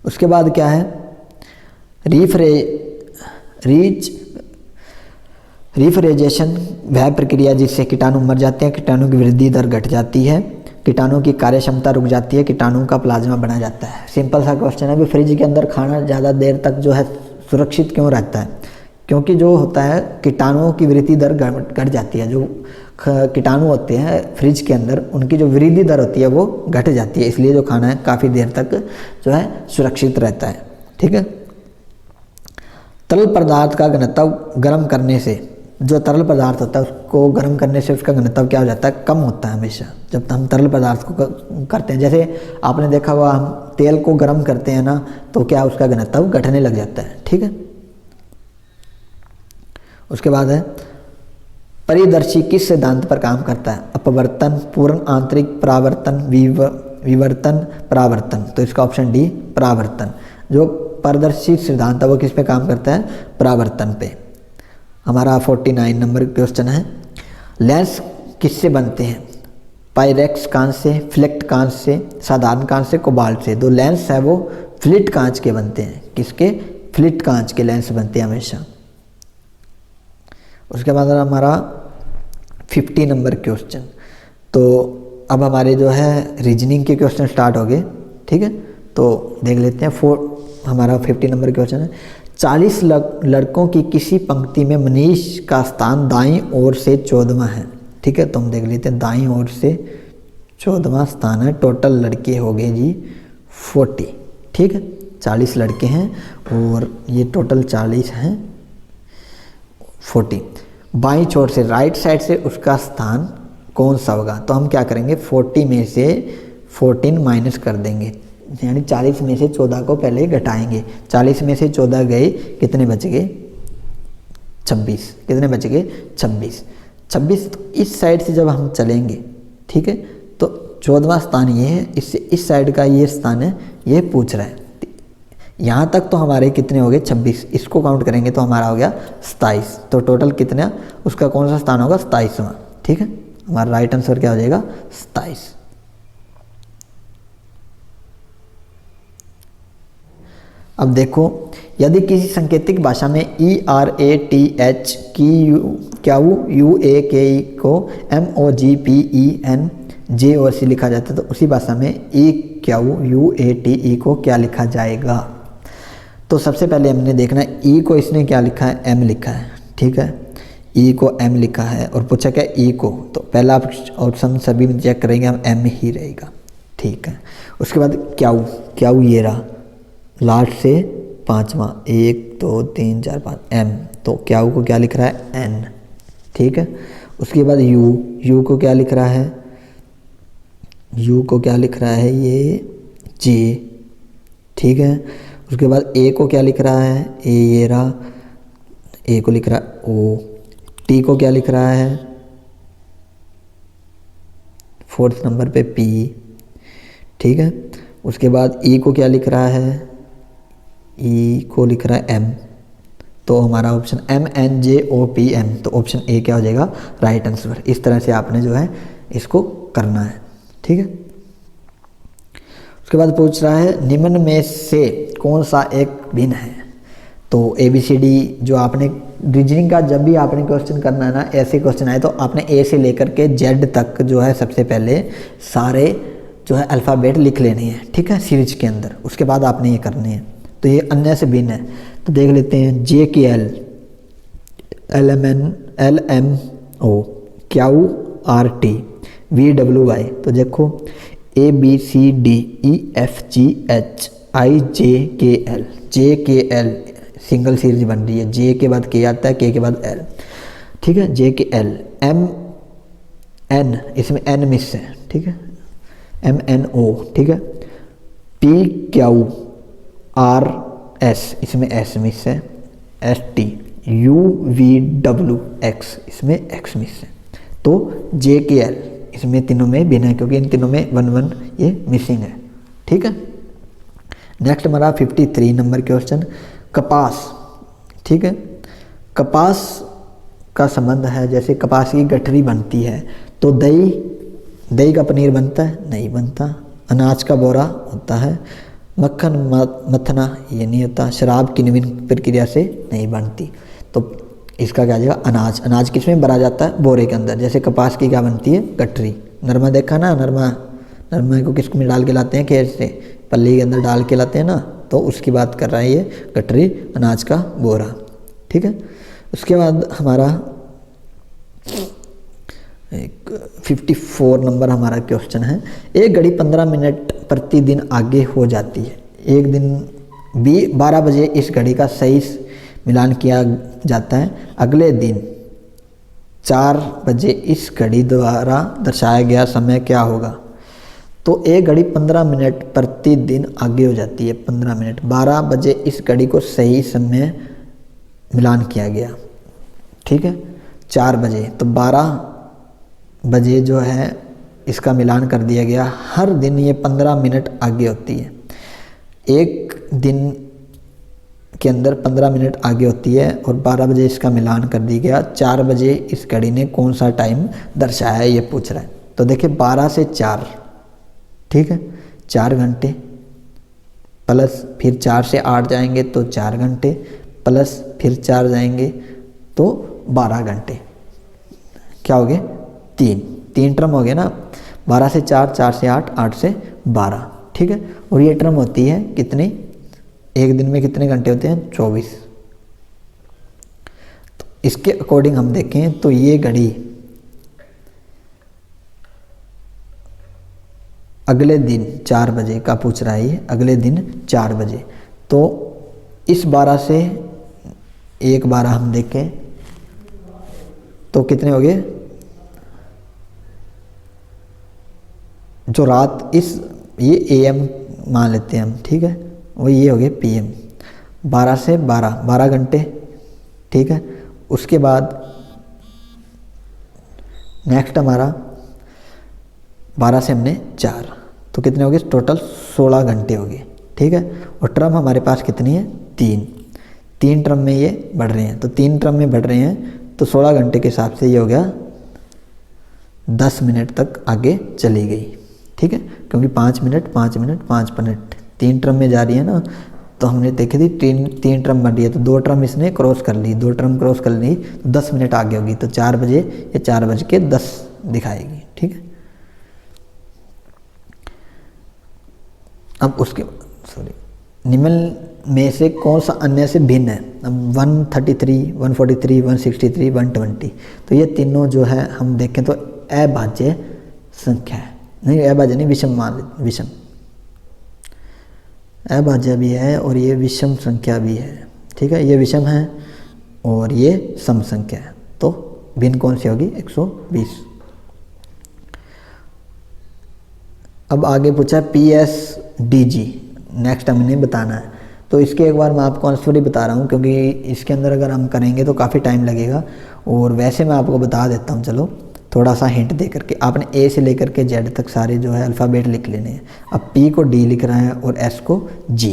उसके बाद क्या है, रिफ्रिजरेशन, वह प्रक्रिया जिससे कीटाणु मर जाते हैं, कीटाणु की वृद्धि दर घट जाती है, कीटाणु की कार्य क्षमता रुक जाती है, कीटाणु का प्लाज्मा बना जाता है। सिंपल सा क्वेश्चन है, भी फ्रिज के अंदर खाना ज़्यादा देर तक जो है सुरक्षित क्यों रहता है? क्योंकि जो होता है कीटाणुओं की वृद्धि दर घट जाती है। जो कीटाणु होते हैं फ्रिज के अंदर, उनकी जो वृद्धि दर होती है वो घट जाती है, इसलिए जो खाना है काफ़ी देर तक जो है सुरक्षित रहता है, ठीक है। तरल पदार्थ का घनत्व गर्म करने से, जो तरल पदार्थ होता है उसको गर्म करने से उसका घनत्व क्या हो जाता है, कम होता है हमेशा। जब हम तरल पदार्थ को करते हैं, जैसे आपने देखा हुआ हम तेल को गर्म करते हैं ना, तो क्या उसका घनत्व घटने लग जाता है, ठीक है। उसके बाद है, परिदर्शी किस सिद्धांत पर काम करता है? अपवर्तन, पूर्ण आंतरिक परावर्तन, विवर्तन, परावर्तन। तो इसका ऑप्शन डी परावर्तन। जो पारदर्शी सिद्धांत है वो किस पे काम करता है? परावर्तन पे। हमारा 49 नंबर क्वेश्चन है, लेंस किससे बनते हैं? पायरेक्स कांच से, फ्लेक्ट कांच से, साधारण कांच से, कोबाल्ट से। दो लेंस है वो फ्लिट कांच के बनते हैं। किसके? फ्लिट कांच के लेंस बनते हैं हमेशा। उसके बाद हमारा 50 नंबर क्वेश्चन। तो अब हमारे जो है रीजनिंग के क्वेश्चन स्टार्ट हो गए, ठीक है। तो देख लेते हैं। हमारा 50 नंबर क्वेश्चन है, 40 लड़कों की किसी पंक्ति में मनीष का स्थान दाईं ओर से 14वां है, ठीक है। तो हम देख लेते हैं, दाईं ओर से 14वां स्थान है। टोटल लड़के हो गए जी 40, ठीक है। 40 लड़के हैं और ये टोटल 40 हैं, 40। बाईं छोर से, राइट साइड से उसका स्थान कौन सा होगा? तो हम क्या करेंगे, 40 में से 14 माइनस कर देंगे, यानी 40 में से 14 को पहले घटाएंगे। 40 में से 14 गए, कितने बच गए? 26। कितने बच गए? 26। 26 तो इस साइड से जब हम चलेंगे, ठीक है, तो 14वां स्थान ये है, इससे इस साइड का ये स्थान है, ये पूछ रहा है। यहाँ तक तो हमारे कितने हो गए? 26। इसको काउंट करेंगे तो हमारा हो गया 27। तो टोटल कितना, उसका कौन सा स्थान होगा? 27वां, ठीक है। हमारा राइट आंसर क्या हो जाएगा? 27। अब देखो, यदि किसी सांकेतिक भाषा में ERATH QUA को MOGPEN और C लिखा जाता है, तो उसी भाषा में EQUATE को क्या लिखा जाएगा? तो सबसे पहले हमने देखना है, E को इसने क्या लिखा है? M लिखा है, ठीक है। E को M लिखा है और पूछा क्या E को, तो पहला ऑप्शन सभी में चेक करेंगे हम, M ही रहेगा, ठीक है। उसके बाद क्याऊ, क्याऊ ये रहा लास्ट से पाँचवा, 1 2 3 4 5 एम, तो क्याऊ को क्या लिख रहा है एन, ठीक है। उसके बाद यू, यू को क्या लिख रहा है, यू को क्या लिख रहा है ये जे, ठीक है। उसके बाद ए को क्या लिख रहा है, ए ये रहा, ए को लिख रहा है ओ, टी को क्या लिख रहा है 4th नंबर पे पी, ठीक है। उसके बाद ई को क्या लिख रहा है, ई को लिख रहा है एम, तो हमारा option M N J O P M, तो ऑप्शन ए क्या हो जाएगा राइट आंसर। इस तरह से आपने जो है इसको करना है, ठीक है। उसके बाद पूछ रहा है निम्न में से कौन सा एक भिन्न है, तो ए बी सी डी, जो आपने रीजनिंग का जब भी आपने क्वेश्चन करना है ना, ऐसे क्वेश्चन आए तो आपने ए से लेकर के जेड तक जो है सबसे पहले सारे जो है अल्फ़ाबेट लिख लेने हैं, ठीक है, सीरीज के अंदर। उसके बाद आपने ये करने हैं। तो ये अन्य से भिन्न है, तो देख लेते हैं J K L, L M N, L M O, Q R T, V W Y, तो देखो A B C D E F G H I J K L, J K L single series बन रही है, जे के बाद के आता है, के बाद एल, ठीक है, जे के एल, एम एन, इसमें एन मिस है, ठीक है, एम एन ओ, ठीक है, पी क्यू आर एस, इसमें एस मिस है, S T, you V W x, इसमें एक्स मिस है, तो जे के एल इसमें तीनों में भिन्न है, क्योंकि इन तीनों में 1 1 ये मिसिंग है, ठीक है। नेक्स्ट हमारा 53 नंबर क्वेश्चन, कपास, ठीक है। कपास का संबंध है, जैसे कपास की गठरी बनती है तो दही, दही का पनीर बनता है, नहीं बनता। अनाज का बोरा होता है, मक्खन मथना ये नहीं होता। शराब की नवीन प्रक्रिया से नहीं बनती, तो इसका क्या जाएगा अनाज। अनाज किस में भरा जाता है, बोरे के अंदर। जैसे कपास की क्या बनती है, गठरी। नरमा देखा ना, नरमा को किसको में डाल के लाते हैं, खेत से पल्ली के अंदर डाल के लाते हैं ना, तो उसकी बात कर रहा है ये गठरी, अनाज का बोरा, ठीक है। उसके बाद हमारा एक 54 नंबर हमारा क्वेश्चन है, एक घड़ी 15 मिनट प्रतिदिन आगे हो जाती है। एक दिन 12 बजे इस घड़ी का सही मिलान किया जाता है, अगले दिन 4 बजे इस घड़ी द्वारा दर्शाया गया समय क्या होगा। तो एक घड़ी 15 मिनट प्रतिदिन आगे हो जाती है, 15 मिनट। 12 बजे इस घड़ी को सही समय मिलान किया गया, ठीक है, 4 बजे, तो 12 बजे जो है इसका मिलान कर दिया गया। हर दिन ये 15 मिनट आगे होती है, एक दिन के अंदर 15 मिनट आगे होती है, और 12 बजे इसका मिलान कर दिया गया। 4 बजे इस घड़ी ने कौन सा टाइम दर्शाया है, ये पूछ रहा है। तो देखिए 12 से 4, ठीक है, 4 घंटे, प्लस फिर 4 से 8 जाएंगे तो 4 घंटे, प्लस फिर 4 जाएंगे तो 12 घंटे। क्या हो गए, 3 टर्म हो गए ना, 12 से 4, 4 से 8, 8 से 12, ठीक है। और ये टर्म होती है कितनी, एक दिन में कितने घंटे होते हैं, 24। तो इसके अकॉर्डिंग हम देखें तो ये घड़ी अगले दिन 4 बजे का पूछ रहा है, ये अगले दिन 4 बजे। तो इस 12 से एक 12 हम देखें तो कितने हो गए, जो रात इस ये AM मान लेते हैं हम, ठीक है, वही ये हो गए PM। 12 से 12 घंटे, ठीक है। उसके बाद नेक्स्ट हमारा 12 से हमने 4, तो कितने हो गए टोटल, 16 घंटे हो गए, ठीक है। और टर्म हमारे पास कितनी है, 3 टर्म में ये बढ़ रहे हैं, तो 3 टर्म में बढ़ रहे हैं, तो 16 घंटे के हिसाब से ये हो गया 10 मिनट तक आगे चली गई, ठीक है, क्योंकि 5 मिनट 5 मिनट 5 मिनट 3 टर्म में जा रही है ना। तो हमने देखी थी 3 टर्म बन रही है, तो 2 टर्म इसने क्रॉस कर ली, 2 टर्म क्रॉस कर ली तो 10 मिनट आगे होगी, तो 4 बजे या 4:10 दिखाएगी, ठीक है। अब उसके निम्न में से कौन सा अन्य से भिन्न है। अब 133, 143, 163, 120, तो ये तीनों जो है हम देखें तो अभाज्य संख्या है, नहीं अभाज्य नहीं, विषम मान, विषम, अभाज्य भी है और ये विषम संख्या भी है। ठीक है, ये विषम है और ये सम संख्या है, तो भिन्न कौन सी होगी? 120। अब आगे पूछा PSG, नेक्स्ट हमने बताना है। तो इसके एक बार मैं आपको आंसर ही बता रहा हूँ, क्योंकि इसके अंदर अगर हम करेंगे तो काफ़ी टाइम लगेगा, और वैसे मैं आपको बता देता हूँ। चलो थोड़ा सा हिंट दे करके, आपने ए से लेकर के जेड तक सारे जो है अल्फ़ाबेट लिख लेने हैं। अब पी को डी लिख रहा है और एस को जी।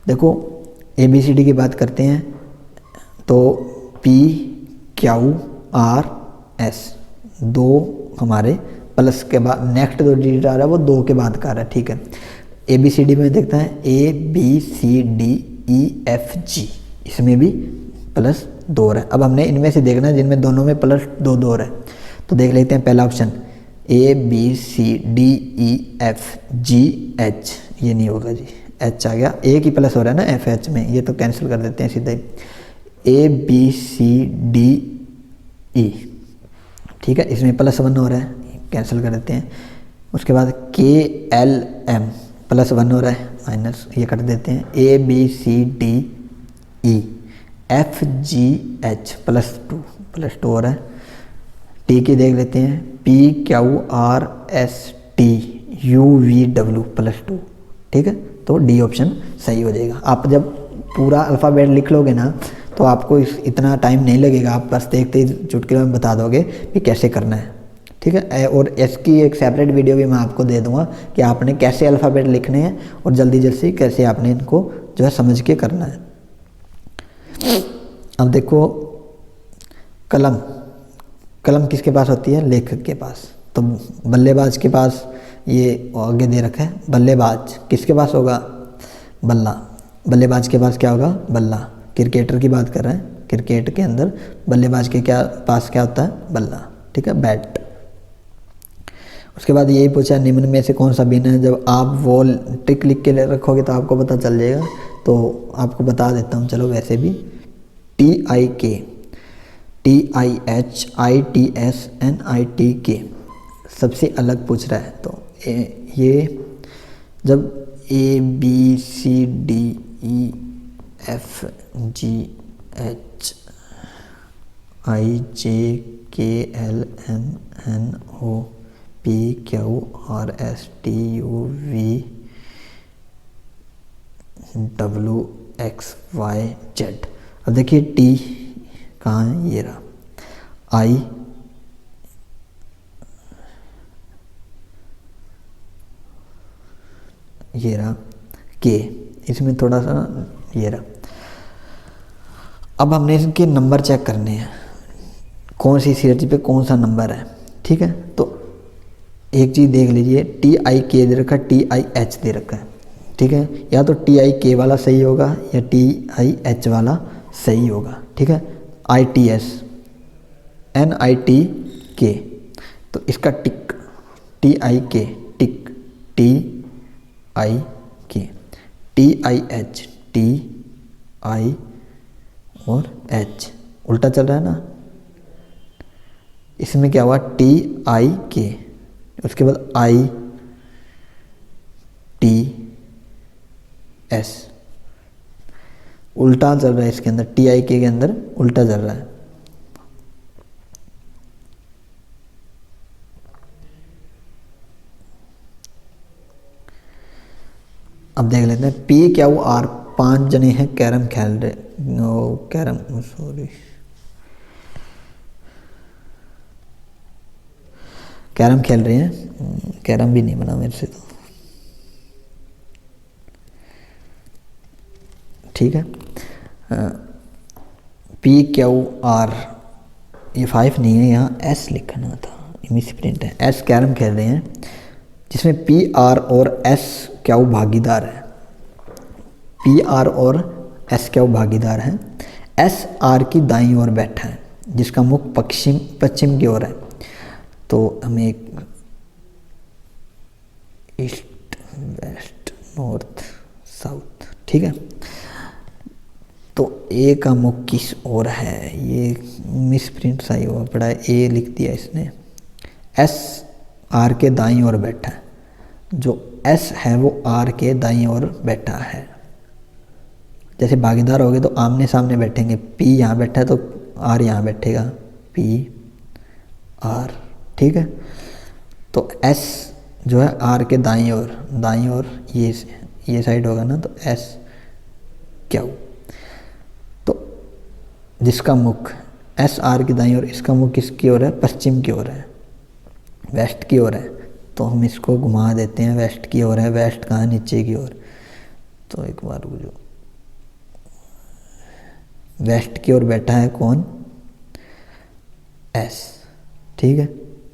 देखो ABCD की बात करते हैं तो PQRS, दो हमारे प्लस के बाद नेक्स्ट जो डिजिट आ रहा है वो 2 के बाद का आ रहा है। ठीक है, ABCD में देखता है ABCDEFG, इसमें भी प्लस 2 है। अब हमने इनमें से देखना है जिनमें दोनों में प्लस 2 है। तो देख लेते हैं पहला ऑप्शन ABCDEFGH, ये नहीं होगा जी, H आ गया, एक ही प्लस हो रहा है ना FH में, ये तो कैंसिल कर देते हैं सीधे। ABCDE, ठीक है, इसमें +1 हो रहा है, कैंसिल कर देते हैं। उसके बाद KLM +1 हो रहा है, माइनस, ये कर देते हैं। ABCDE FGH +2 हो रहा है। टी की देख लेते हैं, PQRST UVW +2। ठीक है, तो डी ऑप्शन सही हो जाएगा। आप जब पूरा अल्फ़ाबेट लिख लोगे ना तो आपको इतना टाइम नहीं लगेगा, आप बस देखते ही चुटकियों में बता दोगे कि कैसे करना है। ठीक है, और इसकी एक सेपरेट वीडियो भी मैं आपको दे दूंगा कि आपने कैसे अल्फ़ाबेट लिखने हैं और जल्दी जल्दी कैसे आपने इनको जो है समझ के करना है। अब देखो कलम किसके पास होती है? लेखक के पास। तो बल्लेबाज के पास ये आगे दे रखा है, बल्लेबाज किसके पास होगा? बल्ला। बल्लेबाज के पास क्या होगा? बल्ला। क्रिकेटर की बात कर रहे हैं, क्रिकेट के अंदर बल्लेबाज के पास क्या होता है? बल्ला। ठीक है, बैट। उसके बाद यही पूछा निम्न में से कौन सा भिन्न है। जब आप वो ट्रिक लिख के रखोगे तो आपको पता चल जाएगा, तो आपको बता देता हूँ। चलो वैसे भी TIK TIHITSNITK सबसे अलग पूछ रहा है। तो ये जब ABCDEFGHINOPQRSTUVWXYZ। अब देखिए टी कहाँ है? ये रहा। आई ये रहा, के इसमें थोड़ा सा ये रहा। अब हमने इसके नंबर चेक करने हैं, कौन सी सीरीज पे कौन सा नंबर है। ठीक है, तो एक चीज़ देख लीजिए, TIK दे रखा है, TIH दे रखा है। ठीक है, या तो TIK वाला सही होगा या TIH वाला सही होगा। ठीक है, ITS NITK, तो इसका टिक TIK टिक TIK, TIH TI और H उल्टा चल रहा है ना। इसमें क्या हुआ? TIK, उसके बाद ITS, उल्टा चल रहा है इसके अंदर, TIK के अंदर उल्टा चल रहा है। अब देख लेते हैं PQR, 5 जने हैं कैरम खेल रहे, कैरम खेल रहे हैं। कैरम भी नहीं बना मेरे से तो। ठीक है, PQR, ये 5 नहीं है, यहाँ S लिखना था, मिस प्रिंट है। S कैरम खेल रहे हैं, जिसमें PR और S क्यू भागीदार है। PR और S क्यू भागीदार है। S R की दाईं ओर बैठा है, जिसका मुख पश्चिम की ओर है। तो हमें एक ईस्ट वेस्ट नॉर्थ साउथ, ठीक है, तो ए का मुख किस ओर है? ये मिस प्रिंट सही हुआ पड़ा है, ए लिख दिया इसने। S R के दाईं ओर बैठा है, जो एस है वो आर के दाईं ओर बैठा है। जैसे भागीदार हो गए तो आमने सामने बैठेंगे, पी यहाँ बैठा है तो आर यहाँ बैठेगा, पी आर, ठीक है। तो एस जो है आर के दाईं ओर ये साइड होगा ना, तो एस क्यू। तो जिसका मुख एस आर की दाईं ओर, इसका मुख किसकी ओर है, पश्चिम की ओर है, वेस्ट की ओर है। तो हम इसको घुमा देते हैं, वेस्ट की ओर है। वेस्ट कहाँ है, नीचे की ओर। तो एक बार जो वेस्ट की ओर बैठा है कौन, एस, ठीक है।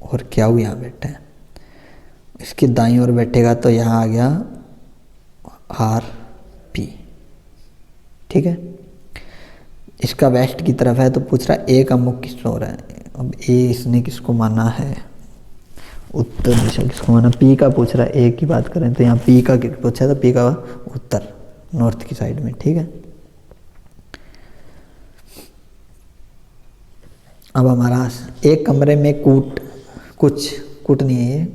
और क्या वो यहाँ बैठा है, इसकी दाईं ओर बैठेगा तो यहाँ आ गया आर पी, ठीक है। इसका वेस्ट की तरफ है तो पूछ रहा है ए का मुख किस ओर है। अब ए इसने किसको माना है, उत्तर दिशा किसको माना, पी का पूछ रहा है। ए की बात करें तो यहाँ पी का पूछा तो पी का उत्तर, नॉर्थ की साइड में, ठीक है। अब हमारा एक कमरे में कुछ नहीं है ये,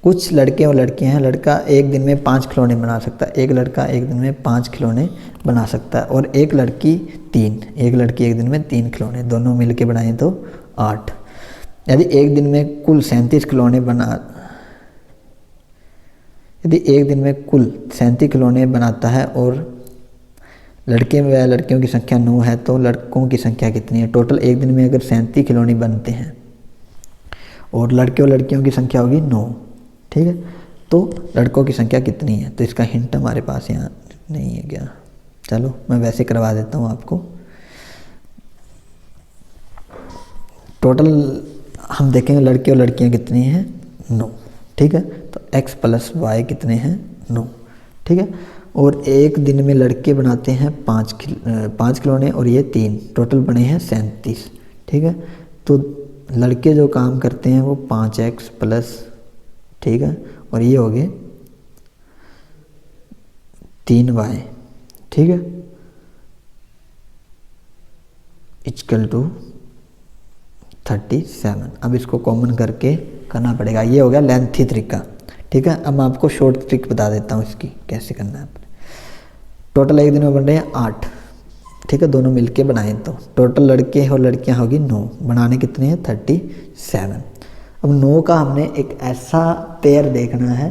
कुछ लड़के और लड़कियां हैं। लड़का एक दिन में 5 खिलौने बना सकता है, एक लड़का एक दिन में 5 खिलौने बना सकता है, और एक लड़की एक दिन में 3 खिलौने, दोनों मिलके बनाएं तो 8। यदि एक दिन में कुल 37 खिलौने बनाता है और लड़के व लड़कियों की संख्या 9 है, तो लड़कों की संख्या कितनी है। टोटल एक दिन में अगर 37 खिलौने बनते हैं और लड़के और लड़कियों की संख्या होगी 9, ठीक है। तो लड़कों की संख्या कितनी है, तो इसका हिंट हमारे पास यहाँ नहीं है क्या। चलो मैं वैसे करवा देता हूँ आपको। टोटल हम देखेंगे लड़के और लड़कियाँ कितनी हैं, 9, ठीक है। तो x + y कितने हैं, 9, ठीक है। और एक दिन में लड़के बनाते हैं 5 खिलौने और ये 3, टोटल बने हैं 37, ठीक है। तो लड़के जो काम करते हैं वो 5x प्लस, ठीक है, और ये हो गए 3y, ठीक है, इक्वल टू 37। अब इसको कॉमन करके करना पड़ेगा। ये हो गया लेंथी तरीका, ठीक है। अब मैं आपको शॉर्ट ट्रिक बता देता हूँ इसकी कैसे करना है। टोटल एक दिन में बन रहे हैं 8, ठीक है, दोनों मिलके बनाएं तो टोटल लड़के और लड़कियां होगी 9, बनाने कितने हैं 37। अब 9 का हमने एक ऐसा पेयर देखना है,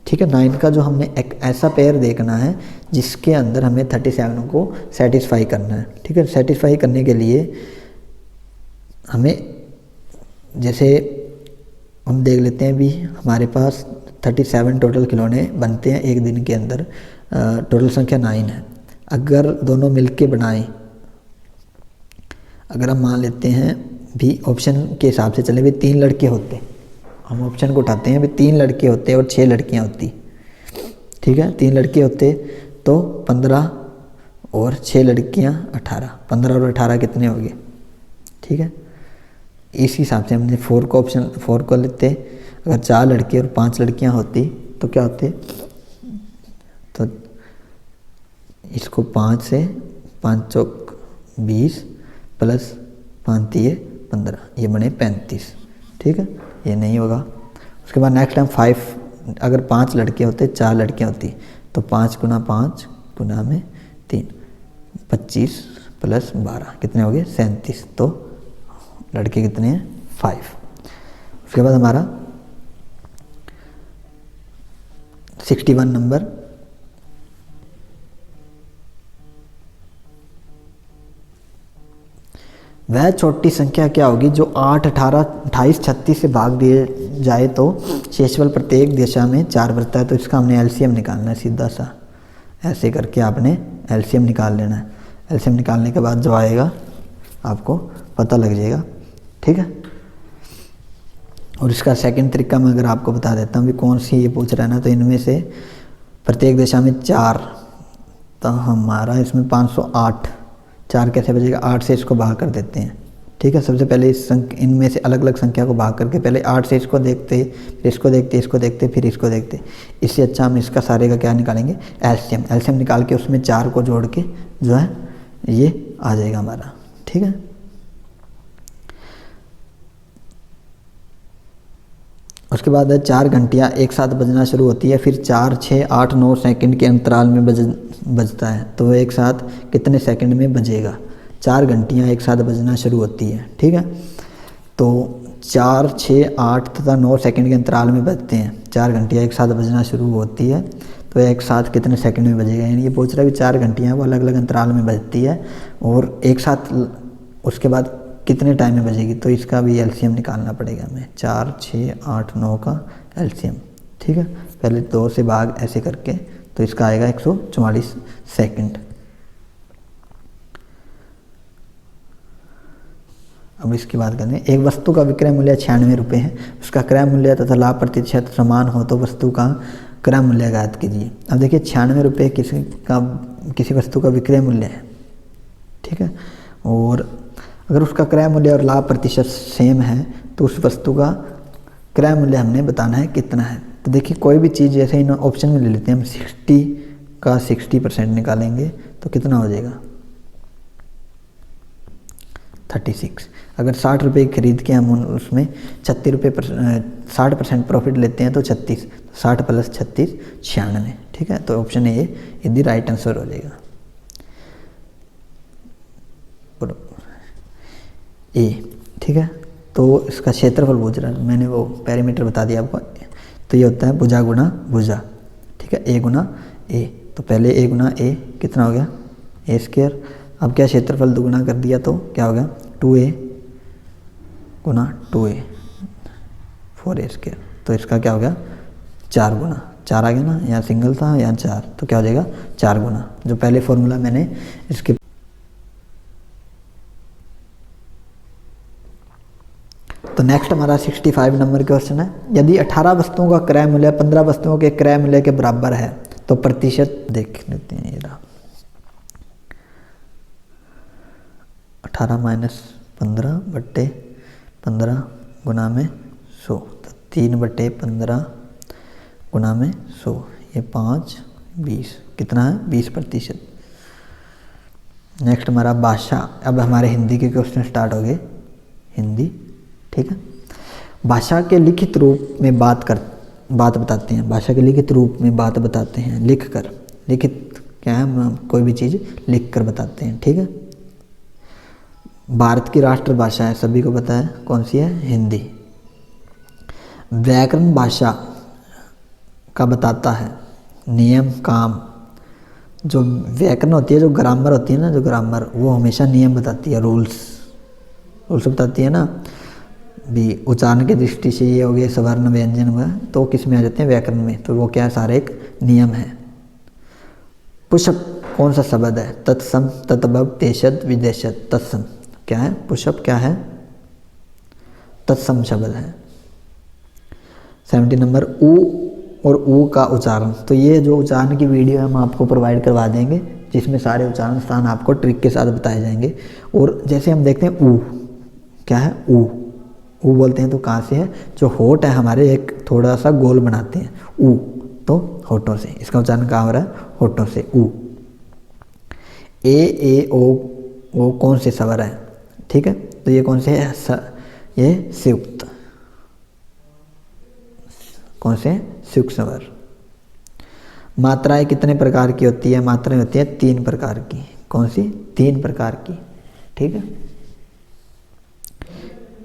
ठीक है। 9 का जो हमने एक ऐसा पेयर देखना है जिसके अंदर हमें 37 को सेटिस्फाई करना है, ठीक है। सेटिस्फाई करने के लिए हमें, जैसे हम देख लेते हैं भी, हमारे पास 37 टोटल खिलौने बनते हैं एक दिन के अंदर, टोटल संख्या 9 है। अगर दोनों मिलके बनाएं, अगर हम मान लेते हैं भी ऑप्शन के हिसाब से चले भी 3 लड़के होते, हम ऑप्शन को उठाते हैं भी 3 लड़के होते और 6 लड़कियां होती, ठीक है। 3 लड़के होते तो 15 और 6 लड़कियां 18, 15 और 18 कितने हो गए, ठीक है। इस हिसाब से हमने 4 को लेते। अगर 4 लड़के और 5 लड़कियां होती तो क्या होते, तो इसको 5 से 5 चौक 20 प्लस 5 तिये 15, ये बने 35, ठीक है। ये नहीं होगा। उसके बाद नेक्स्ट टाइम 5, अगर 5 लड़के होते 4 लड़कियां होती तो 5 × 5 × 3, 25 प्लस 12 कितने हो गए 37। तो लड़के कितने हैं 5। उसके बाद हमारा 61 नंबर, वह छोटी संख्या क्या होगी जो 8, 18, 28, 36 से भाग दिए जाए तो शेषफल प्रत्येक दिशा में 4 बचता है। तो इसका हमने एलसीएम निकालना है, सीधा सा ऐसे करके आपने एलसीएम निकाल लेना है। एलसीएम निकालने के बाद जो आएगा आपको पता लग जाएगा, ठीक है। और इसका सेकंड तरीका मैं अगर आपको बता देता हूँ भी कौन सी ये पूछ रहा है ना, तो इनमें से प्रत्येक दिशा में 4, तो हमारा इसमें 508, 4 कैसे बचेगा, 8 से इसको भाग कर देते हैं, ठीक है। सबसे पहले इनमें से अलग अलग संख्या को भाग करके पहले 8 से इसको देखते, फिर इसको देखते, इसको देखते, फिर इसको देखते। इससे अच्छा हम इसका सारे का क्या निकालेंगे, एलसीएम। एलसीएम निकाल के उसमें 4 को जोड़ के जो है ये आ जाएगा हमारा, ठीक है। उसके बाद है 4 घंटियाँ एक साथ बजना शुरू होती है, फिर 4, 6, 8, 9 सेकंड के अंतराल में बजता है, तो वह एक साथ कितने सेकंड में बजेगा। 4 घंटियाँ एक साथ बजना शुरू होती है, ठीक है। तो 4, 6, 8 तथा 9 सेकंड के अंतराल में बजते हैं। 4 घंटियाँ एक साथ बजना शुरू होती है तो एक साथ कितने सेकंड में बजेगा। यानी ये पूछ रहा है कि 4 घंटियाँ वो अलग अलग अंतराल में बजती है और एक साथ उसके बाद कितने टाइम में बजेगी। तो इसका भी एलसीएम निकालना पड़ेगा हमें, 4, 6, 8, 9 का एलसीएम, ठीक है। पहले 2 से भाग ऐसे करके, तो इसका आएगा 144 सेकंड। अब इसकी बात करें, एक वस्तु का विक्रय मूल्य 96 रुपये है, उसका क्रय मूल्य तथा लाभ प्रतिशत समान हो तो वस्तु का क्रय मूल्य ज्ञात कीजिए। अब देखिए 96 रुपये किसी वस्तु का विक्रय मूल्य है, ठीक है। और अगर उसका क्रय मूल्य और लाभ प्रतिशत सेम है तो उस वस्तु का क्रय मूल्य हमने बताना है कितना है। तो देखिए कोई भी चीज़ जैसे इन ऑप्शन में ले लेते हैं, हम 60 का 60% निकालेंगे तो कितना हो जाएगा 36। अगर 60 रुपये खरीद के हम उसमें 36 रुपये 60% प्रॉफिट लेते हैं तो 36, 60 + 36 96, ठीक है। तो ऑप्शन ए यदि राइट आंसर हो जाएगा ए, ठीक है। तो इसका क्षेत्रफल पूछ रहा है, मैंने वो पैरामीटर बता दिया आपको। तो ये होता है भुजा गुणा भुजा, ठीक है, ए गुणा ए। तो पहले ए गुणा ए कितना हो गया a²। अब क्या क्षेत्रफल दुगुना कर दिया तो क्या हो गया 2a गुणा 2a 4a²। तो इसका क्या हो गया 4 गुना, 4 आ गया ना, यहाँ सिंगल था यहाँ 4, तो क्या हो जाएगा 4 गुना। जो पहले फॉर्मूला मैंने इसके तो नेक्स्ट हमारा 65 नंबर क्वेश्चन है, यदि 18 वस्तुओं का क्रय मूल्य 15 वस्तुओं के क्रय मूल्य के बराबर है तो प्रतिशत देख लेते हैं। ये रहा 18 - 15/15 गुना में 100, तो 3/15 गुना में 100, ये 5, 20 कितना है 20%। नेक्स्ट हमारा भाषा। अब हमारे हिंदी के क्वेश्चन स्टार्ट हो गए, हिंदी, ठीक है। भाषा के लिखित रूप में बात बताते हैं, भाषा के लिखित रूप में बात बताते हैं लिख कर। लिखित क्या है, हम कोई भी चीज़ लिख कर बताते हैं, ठीक है। भारत की राष्ट्रभाषा है, सभी को पता है कौन सी है, हिंदी। व्याकरण भाषा का बताता है नियम काम। जो व्याकरण होती है, जो ग्रामर होती है ना, जो ग्रामर वो हमेशा नियम बताती है, रूल्स बताती है ना। भी उच्चारण की दृष्टि से ये हो गए सवर्ण व्यंजन हुआ, तो किस में आ जाते हैं व्याकरण में, तो वो क्या है सारे एक नियम है। पुष्प कौन सा शब्द है, तत्सम, तत्भव, तेषद, विदेशद। तत्सम क्या है, पुष्प क्या है, तत्सम शब्द है। 70 नंबर ऊ और ऊ का उच्चारण। तो ये जो उच्चारण की वीडियो हम आपको प्रोवाइड करवा देंगे, जिसमें सारे उच्चारण स्थान आपको ट्रिक के साथ बताए जाएंगे। और जैसे हम देखते हैं ऊ क्या है, ऊ बोलते हैं तो कहाँ से है, जो होठ है हमारे एक थोड़ा सा गोल बनाते हैं, ऊ, तो होठों से, इसका उच्चारण कहाँ हो रहा है, होठों से ऊ। ए ओ कौन से स्वर है, ठीक है। तो ये कौन से है, ये संयुक्त, कौन से संयुक्त स्वर। मात्राएं कितने प्रकार की होती है, मात्राएं होती है 3 प्रकार की। कौन सी, 3 प्रकार की, ठीक है।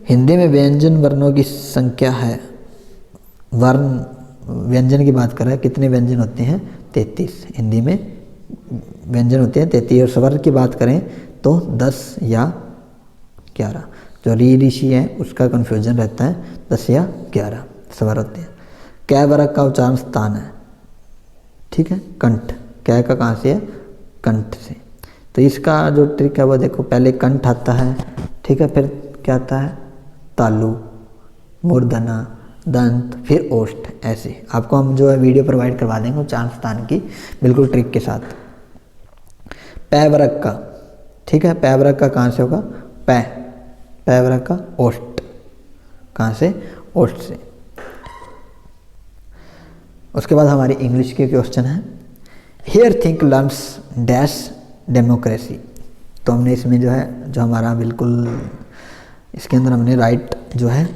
हिंदी में व्यंजन वर्णों की संख्या है, वर्ण व्यंजन की बात कर रहा है, कितने व्यंजन होते हैं 33। हिंदी में व्यंजन होते हैं 33। और स्वर की बात करें तो 10 या 11। जो ऋषि है उसका कन्फ्यूजन रहता है, 10 या 11 स्वर होते हैं। कै वर्ग का उच्चारण स्थान है, ठीक है, कंठ। कै का कहाँ से है, कंठ से। तो इसका जो ट्रिक है वो देखो, पहले कंठ आता है, ठीक है, फिर क्या आता है, तालु, मूर्धना, दंत, फिर ओष्ठ। ऐसे आपको हम जो है वीडियो प्रोवाइड करवा देंगे उच्चारण स्थान की बिल्कुल ट्रिक के साथ। पै वर्ग का, ठीक है, पै वर्ग का कहाँ से होगा, पै वर्ग का ओष्ठ, कहाँ से, ओष्ठ से। उसके बाद हमारी इंग्लिश के क्वेश्चन है, here think learns dash democracy. तो हमने इसमें जो है, जो हमारा बिल्कुल इसके अंदर हमने राइट जो है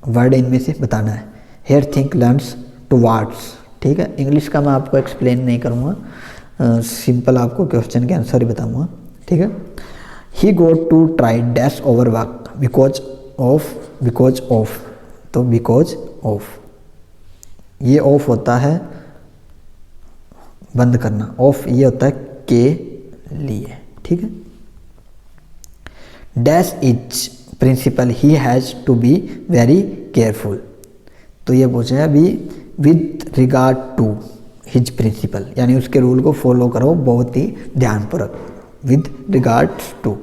वर्ड इनमें से बताना है। Here think learns towards. ठीक है, इंग्लिश का मैं आपको एक्सप्लेन नहीं करूँगा, सिंपल आपको क्वेश्चन के आंसर ही बताऊँगा। ठीक है, he got to try dash over work because of, तो बिकॉज ऑफ, ये ऑफ होता है बंद करना, ऑफ ये होता है के लिए। ठीक है, dash is principal he has to be very careful, तो ये पूछा है अभी with regard to his principal, यानी उसके रूल को फॉलो करो बहुत ही ध्यानपूर्वक, with regards to.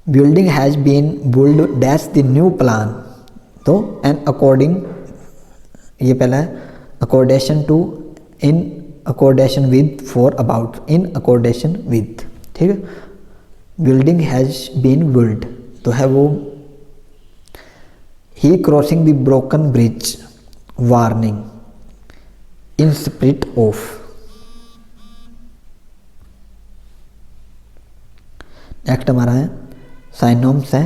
Building has been build dash the new plan, तो एंड अकॉर्डिंग, ये पहला है accordance to, in accordance with, for about, in accordance with. ठीक है, बिल्डिंग हैज़ बीन बुल्ड तो है वो ही crossing the broken bridge warning in spirit of. Next हमारा है साइनोम्स है।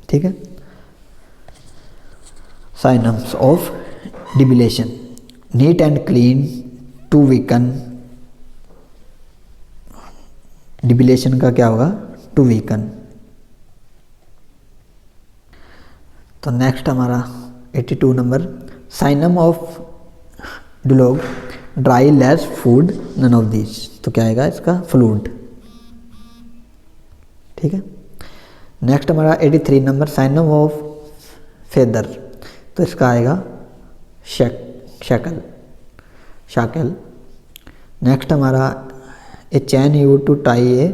ठीक है, synonyms of debilitation, neat and clean, to weaken, debilitation का क्या होगा, टू वीकन। तो नेक्स्ट हमारा 82 number, synonym of dialogue, dry less food none of this, तो क्या आएगा इसका, फ्लूड। ठीक है, नेक्स्ट हमारा 83 नंबर, साइनम ऑफ फेदर, तो इसका आएगा शकल, शाकल। नेक्स्ट हमारा a chain use to tie a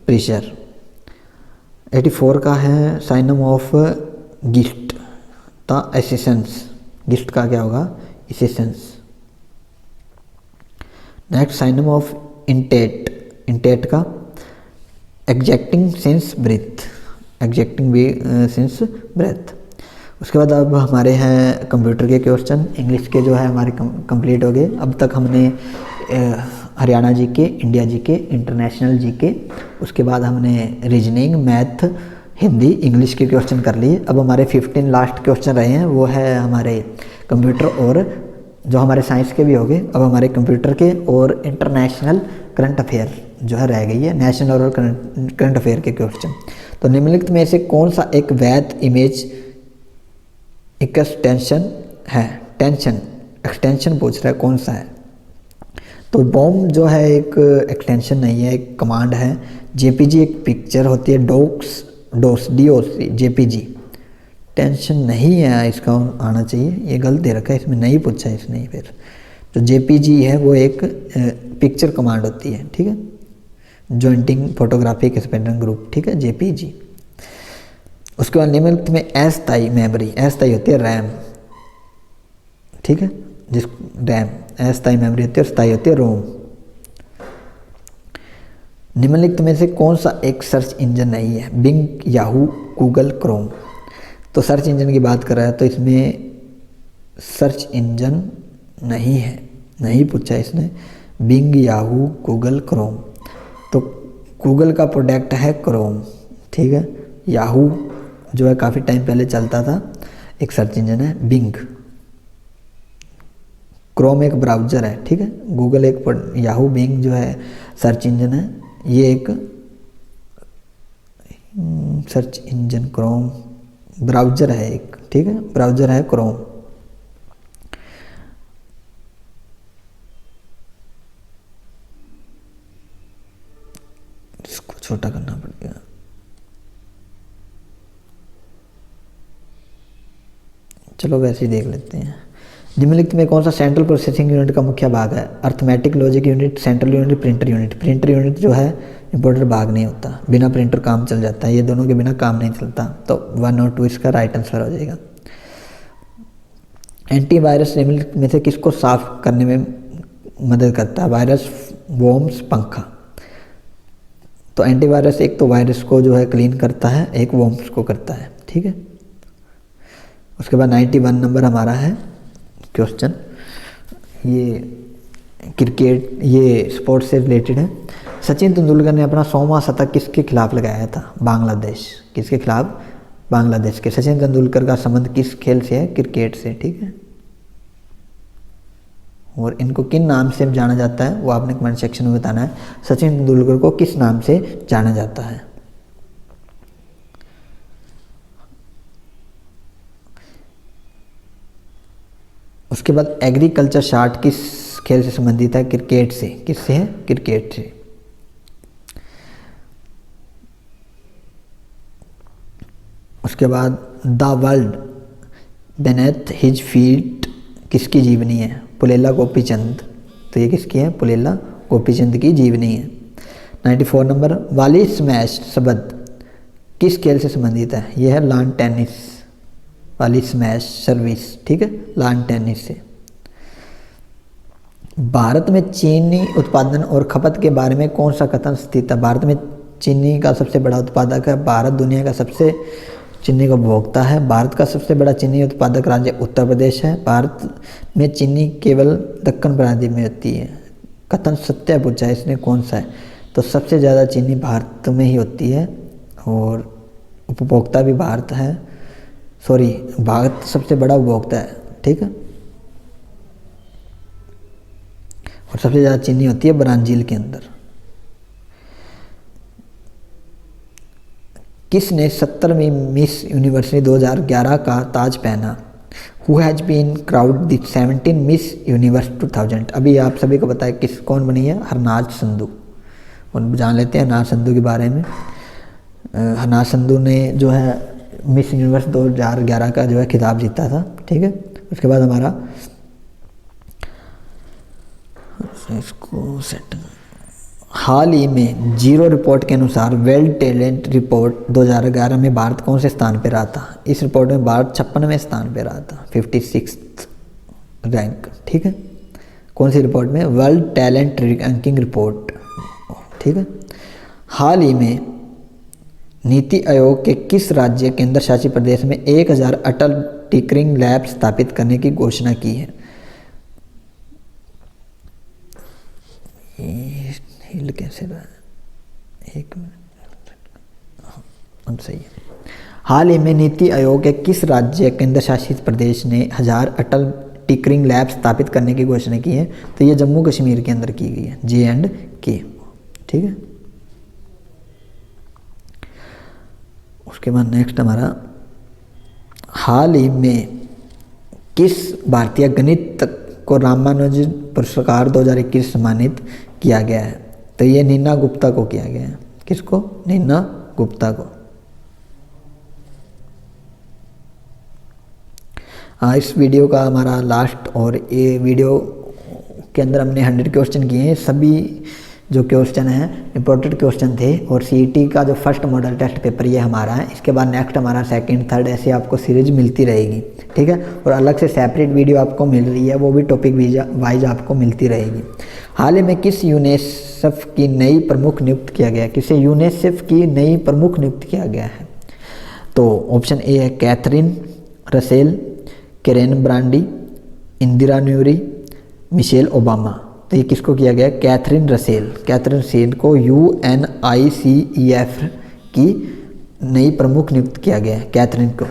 prisoner, 84 का है synonym of gist, the essence, gist का क्या होगा, एसिसेंस। नेक्स्ट साइनम ऑफ इंटेट, इंटेट का exacting since breath, exacting since breath. उसके बाद अब हमारे हैं कंप्यूटर के क्वेश्चन, इंग्लिश के जो है हमारे कंप्लीट हो गए। अब तक हमने Haryana GK, India GK, international GK, उसके बाद हमने रीजनिंग, मैथ, हिंदी, इंग्लिश के क्वेश्चन कर लिए। अब हमारे 15 लास्ट क्वेश्चन रहे हैं, वो है हमारे कंप्यूटर और जो हमारे साइंस के भी हो गए। अब हमारे कंप्यूटर के और इंटरनेशनल करंट अफेयर जो है रह गई है, नेशनल और करंट अफेयर के क्वेश्चन। तो निम्नलिखित में से कौन सा एक वैध इमेज एक्सटेंशन है, टेंशन एक्सटेंशन पूछ रहा है कौन सा है। तो बॉम जो है एक एक्सटेंशन नहीं है, एक कमांड है। जेपीजी एक पिक्चर होती है, डोस डीओसी जेपीजी, टेंशन नहीं है, इसका आना चाहिए, ये गलत दे रखा है, इसमें नहीं पूछा है इसने। फिर जो जेपीजी है वो एक पिक्चर कमांड होती है। ठीक है, जॉइंटिंग फोटोग्राफिक एक्सपेंडर ग्रुप। ठीक है, जेपीजी। उसके बाद निम्नलिखित में अस्थायी मेमोरी, अस्थायी होती है रैम। ठीक है, जिस रैम अस्थायी मेमोरी होती है, और स्थायी होती है रोम। निम्नलिखित में से कौन सा एक सर्च इंजन नहीं है, बिंग, याहू, गूगल, क्रोम। तो सर्च इंजन की बात कर रहा है, तो इसमें सर्च इंजन नहीं है, नहीं पूछा इसने, बिंग, याहू, गूगल, क्रोम। तो गूगल का प्रोडक्ट है क्रोम। ठीक है, याहू जो है काफ़ी टाइम पहले चलता था, एक सर्च इंजन है, बिंग। क्रोम एक ब्राउज़र है। ठीक है, गूगल एक, याहू, बिंग जो है सर्च इंजन है, ये एक सर्च इंजन, क्रोम ब्राउज़र है एक। ठीक है, ब्राउज़र है क्रोम। इसको छोटा करना पड़ेगा। चलो वैसे ही देख लेते हैं। निम्नलिखित में कौन सा सेंट्रल प्रोसेसिंग यूनिट का मुख्य भाग है, arithmetic, logic unit, central unit, printer unit. Printer unit जो है इंपॉर्टेंट भाग नहीं होता, बिना प्रिंटर काम चल जाता है, ये दोनों के बिना काम नहीं चलता। तो 1 और 2 इसका राइट आंसर हो जाएगा। एंटीवायरस निम्नलिखित में से किसको साफ करने में मदद करता है, वायरस, वॉर्म्स, पंखा। तो एंटीवायरस एक तो वायरस को जो है क्लीन करता है, एक वॉर्म्स को करता है। ठीक है, उसके बाद 91 नंबर हमारा है क्वेश्चन, ये क्रिकेट, ये स्पोर्ट्स से रिलेटेड है। सचिन तेंदुलकर ने अपना 100वां शतक किसके खिलाफ लगाया था, बांग्लादेश। किसके खिलाफ, बांग्लादेश के। सचिन तेंदुलकर का संबंध किस खेल से है? क्रिकेट से, ठीक है। और इनको किन नाम से जाना जाता है वो आपने कमेंट सेक्शन में बताना है। सचिन तेंदुलकर को किस नाम से जाना जाता है? उसके बाद एग्रीकल्चर शार्ट किस खेल से संबंधित है? क्रिकेट से। किससे है? क्रिकेट से। उसके बाद the world beneath his feet किसकी जीवनी है? पुलेला गोपीचंद। तो ये किसकी है? पुलेला गोपीचंद की जीवनी है। 94 नंबर, वाली स्मैश शब्द किस खेल से संबंधित है? ये है लॉन टेनिस। वाली स्मैश सर्विस, ठीक है, लॉन टेनिस से। भारत में चीनी उत्पादन और खपत के बारे में कौन सा कथन स्थित है? भारत में चीनी का सबसे बड़ा उत्पादक है। भारत दुनिया का सबसे चीनी का उपभोक्ता है। भारत का सबसे बड़ा चीनी उत्पादक राज्य उत्तर प्रदेश है। भारत में चीनी केवल दक्कन प्रांत में होती है। कथन सत्य पूछा है इसने, कौन सा है? तो सबसे ज़्यादा चीनी भारत में ही होती है और उपभोक्ता भी भारत है। सॉरी, भारत सबसे बड़ा उपभोक्ता है, ठीक है। और सबसे ज़्यादा चीनी होती है ब्राज़ील के अंदर। किसने 70वीं मिस यूनिवर्सिटी 2011 का ताज पहना? Who has been crowned the 17 Miss Universe 2000? अभी आप सभी को पता है किस कौन बनी है? हरनाज संधू। और जान लेते हैं हरनाज संधू के बारे में। हरनाज संधू ने जो है मिस यूनिवर्स 2011 का जो है खिताब जीता था, ठीक है। उसके बाद हमारा इसको सेट, हाल ही में जीरो रिपोर्ट के अनुसार वर्ल्ड टैलेंट रिपोर्ट 2011 में भारत कौन से स्थान पर रहा था? इस रिपोर्ट में भारत 56वें स्थान पर रहा था, 56th रैंक, ठीक है। कौन सी रिपोर्ट में? वर्ल्ड टैलेंट रैंकिंग रिपोर्ट, ठीक है। हाल ही में नीति आयोग के किस राज्य केंद्र शासित प्रदेश में 1000 अटल टिंकरिंग लैब स्थापित करने की घोषणा की है? हिल कैसे रहा है? एक मिनट, अब सही है। हाल ही में नीति आयोग के किस राज्य केंद्र शासित प्रदेश ने 1000 अटल टिंकरिंग लैब स्थापित करने की घोषणा की है? तो ये जम्मू कश्मीर के अंदर की गई है, J&K, ठीक है। उसके बाद नेक्स्ट हमारा, हाल ही में किस भारतीय गणित को रामानुजन पुरस्कार 2021 सम्मानित किया गया है? तो ये नीना गुप्ता को किया गया है। किसको? नीना गुप्ता को। हाँ, इस वीडियो का हमारा लास्ट, और ये वीडियो के अंदर हमने 100 क्वेश्चन किए हैं। सभी जो क्वेश्चन हैं इंपॉर्टेंट क्वेश्चन थे। और सीईटी का जो फर्स्ट मॉडल टेस्ट पेपर ये हमारा है। इसके बाद नेक्स्ट हमारा सेकंड, थर्ड, ऐसे आपको सीरीज मिलती रहेगी, ठीक है। और अलग से सेपरेट वीडियो आपको मिल रही है, वो भी टॉपिक वाइज आपको मिलती रहेगी। हाल ही में किस यूनिसेफ की नई प्रमुख नियुक्त किया गया है? किसे यूनिसेफ की नई प्रमुख नियुक्त किया गया है? तो ऑप्शन ए है Catherine Russell, Karen Brandy, Indra Nooyi, Michelle Obama. तो ये किसको किया गया? Catherine Russell. कैथरीन रसेल को UNICEF की नई प्रमुख नियुक्त किया गया है, कैथरीन को।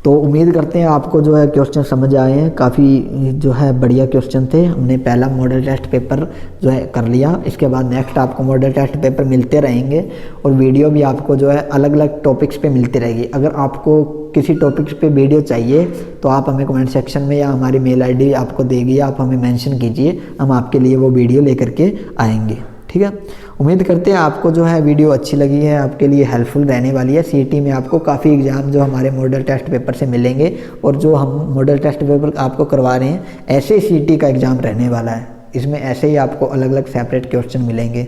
तो उम्मीद करते हैं आपको जो है क्वेश्चन समझ आए हैं। काफ़ी जो है बढ़िया क्वेश्चन थे। हमने पहला मॉडल टेस्ट पेपर जो है कर लिया। इसके बाद नेक्स्ट आपको मॉडल टेस्ट पेपर मिलते रहेंगे और वीडियो भी आपको जो है अलग अलग टॉपिक्स पे मिलती रहेगी। अगर आपको किसी टॉपिक्स पे वीडियो चाहिए तो आप हमें कमेंट सेक्शन में या हमारी मेल ID आपको देगी, आप हमें मेंशन कीजिए, हम आपके लिए वो वीडियो लेकर के आएंगे, ठीक है। उम्मीद करते हैं आपको जो है वीडियो अच्छी लगी है, आपके लिए हेल्पफुल रहने वाली है। सीईटी में आपको काफ़ी एग्जाम जो हमारे मॉडल टेस्ट पेपर से मिलेंगे और जो हम मॉडल टेस्ट पेपर आपको करवा रहे हैं ऐसे ही सीईटी का एग्ज़ाम रहने वाला है। इसमें ऐसे ही आपको अलग अलग सेपरेट क्वेश्चन मिलेंगे।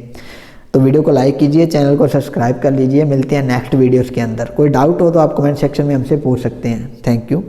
तो वीडियो को लाइक कीजिए, चैनल को सब्सक्राइब कर लीजिए। मिलते हैं नेक्स्ट वीडियोज़ के अंदर। कोई डाउट हो तो आप कमेंट सेक्शन में हमसे पूछ सकते हैं। Thank you.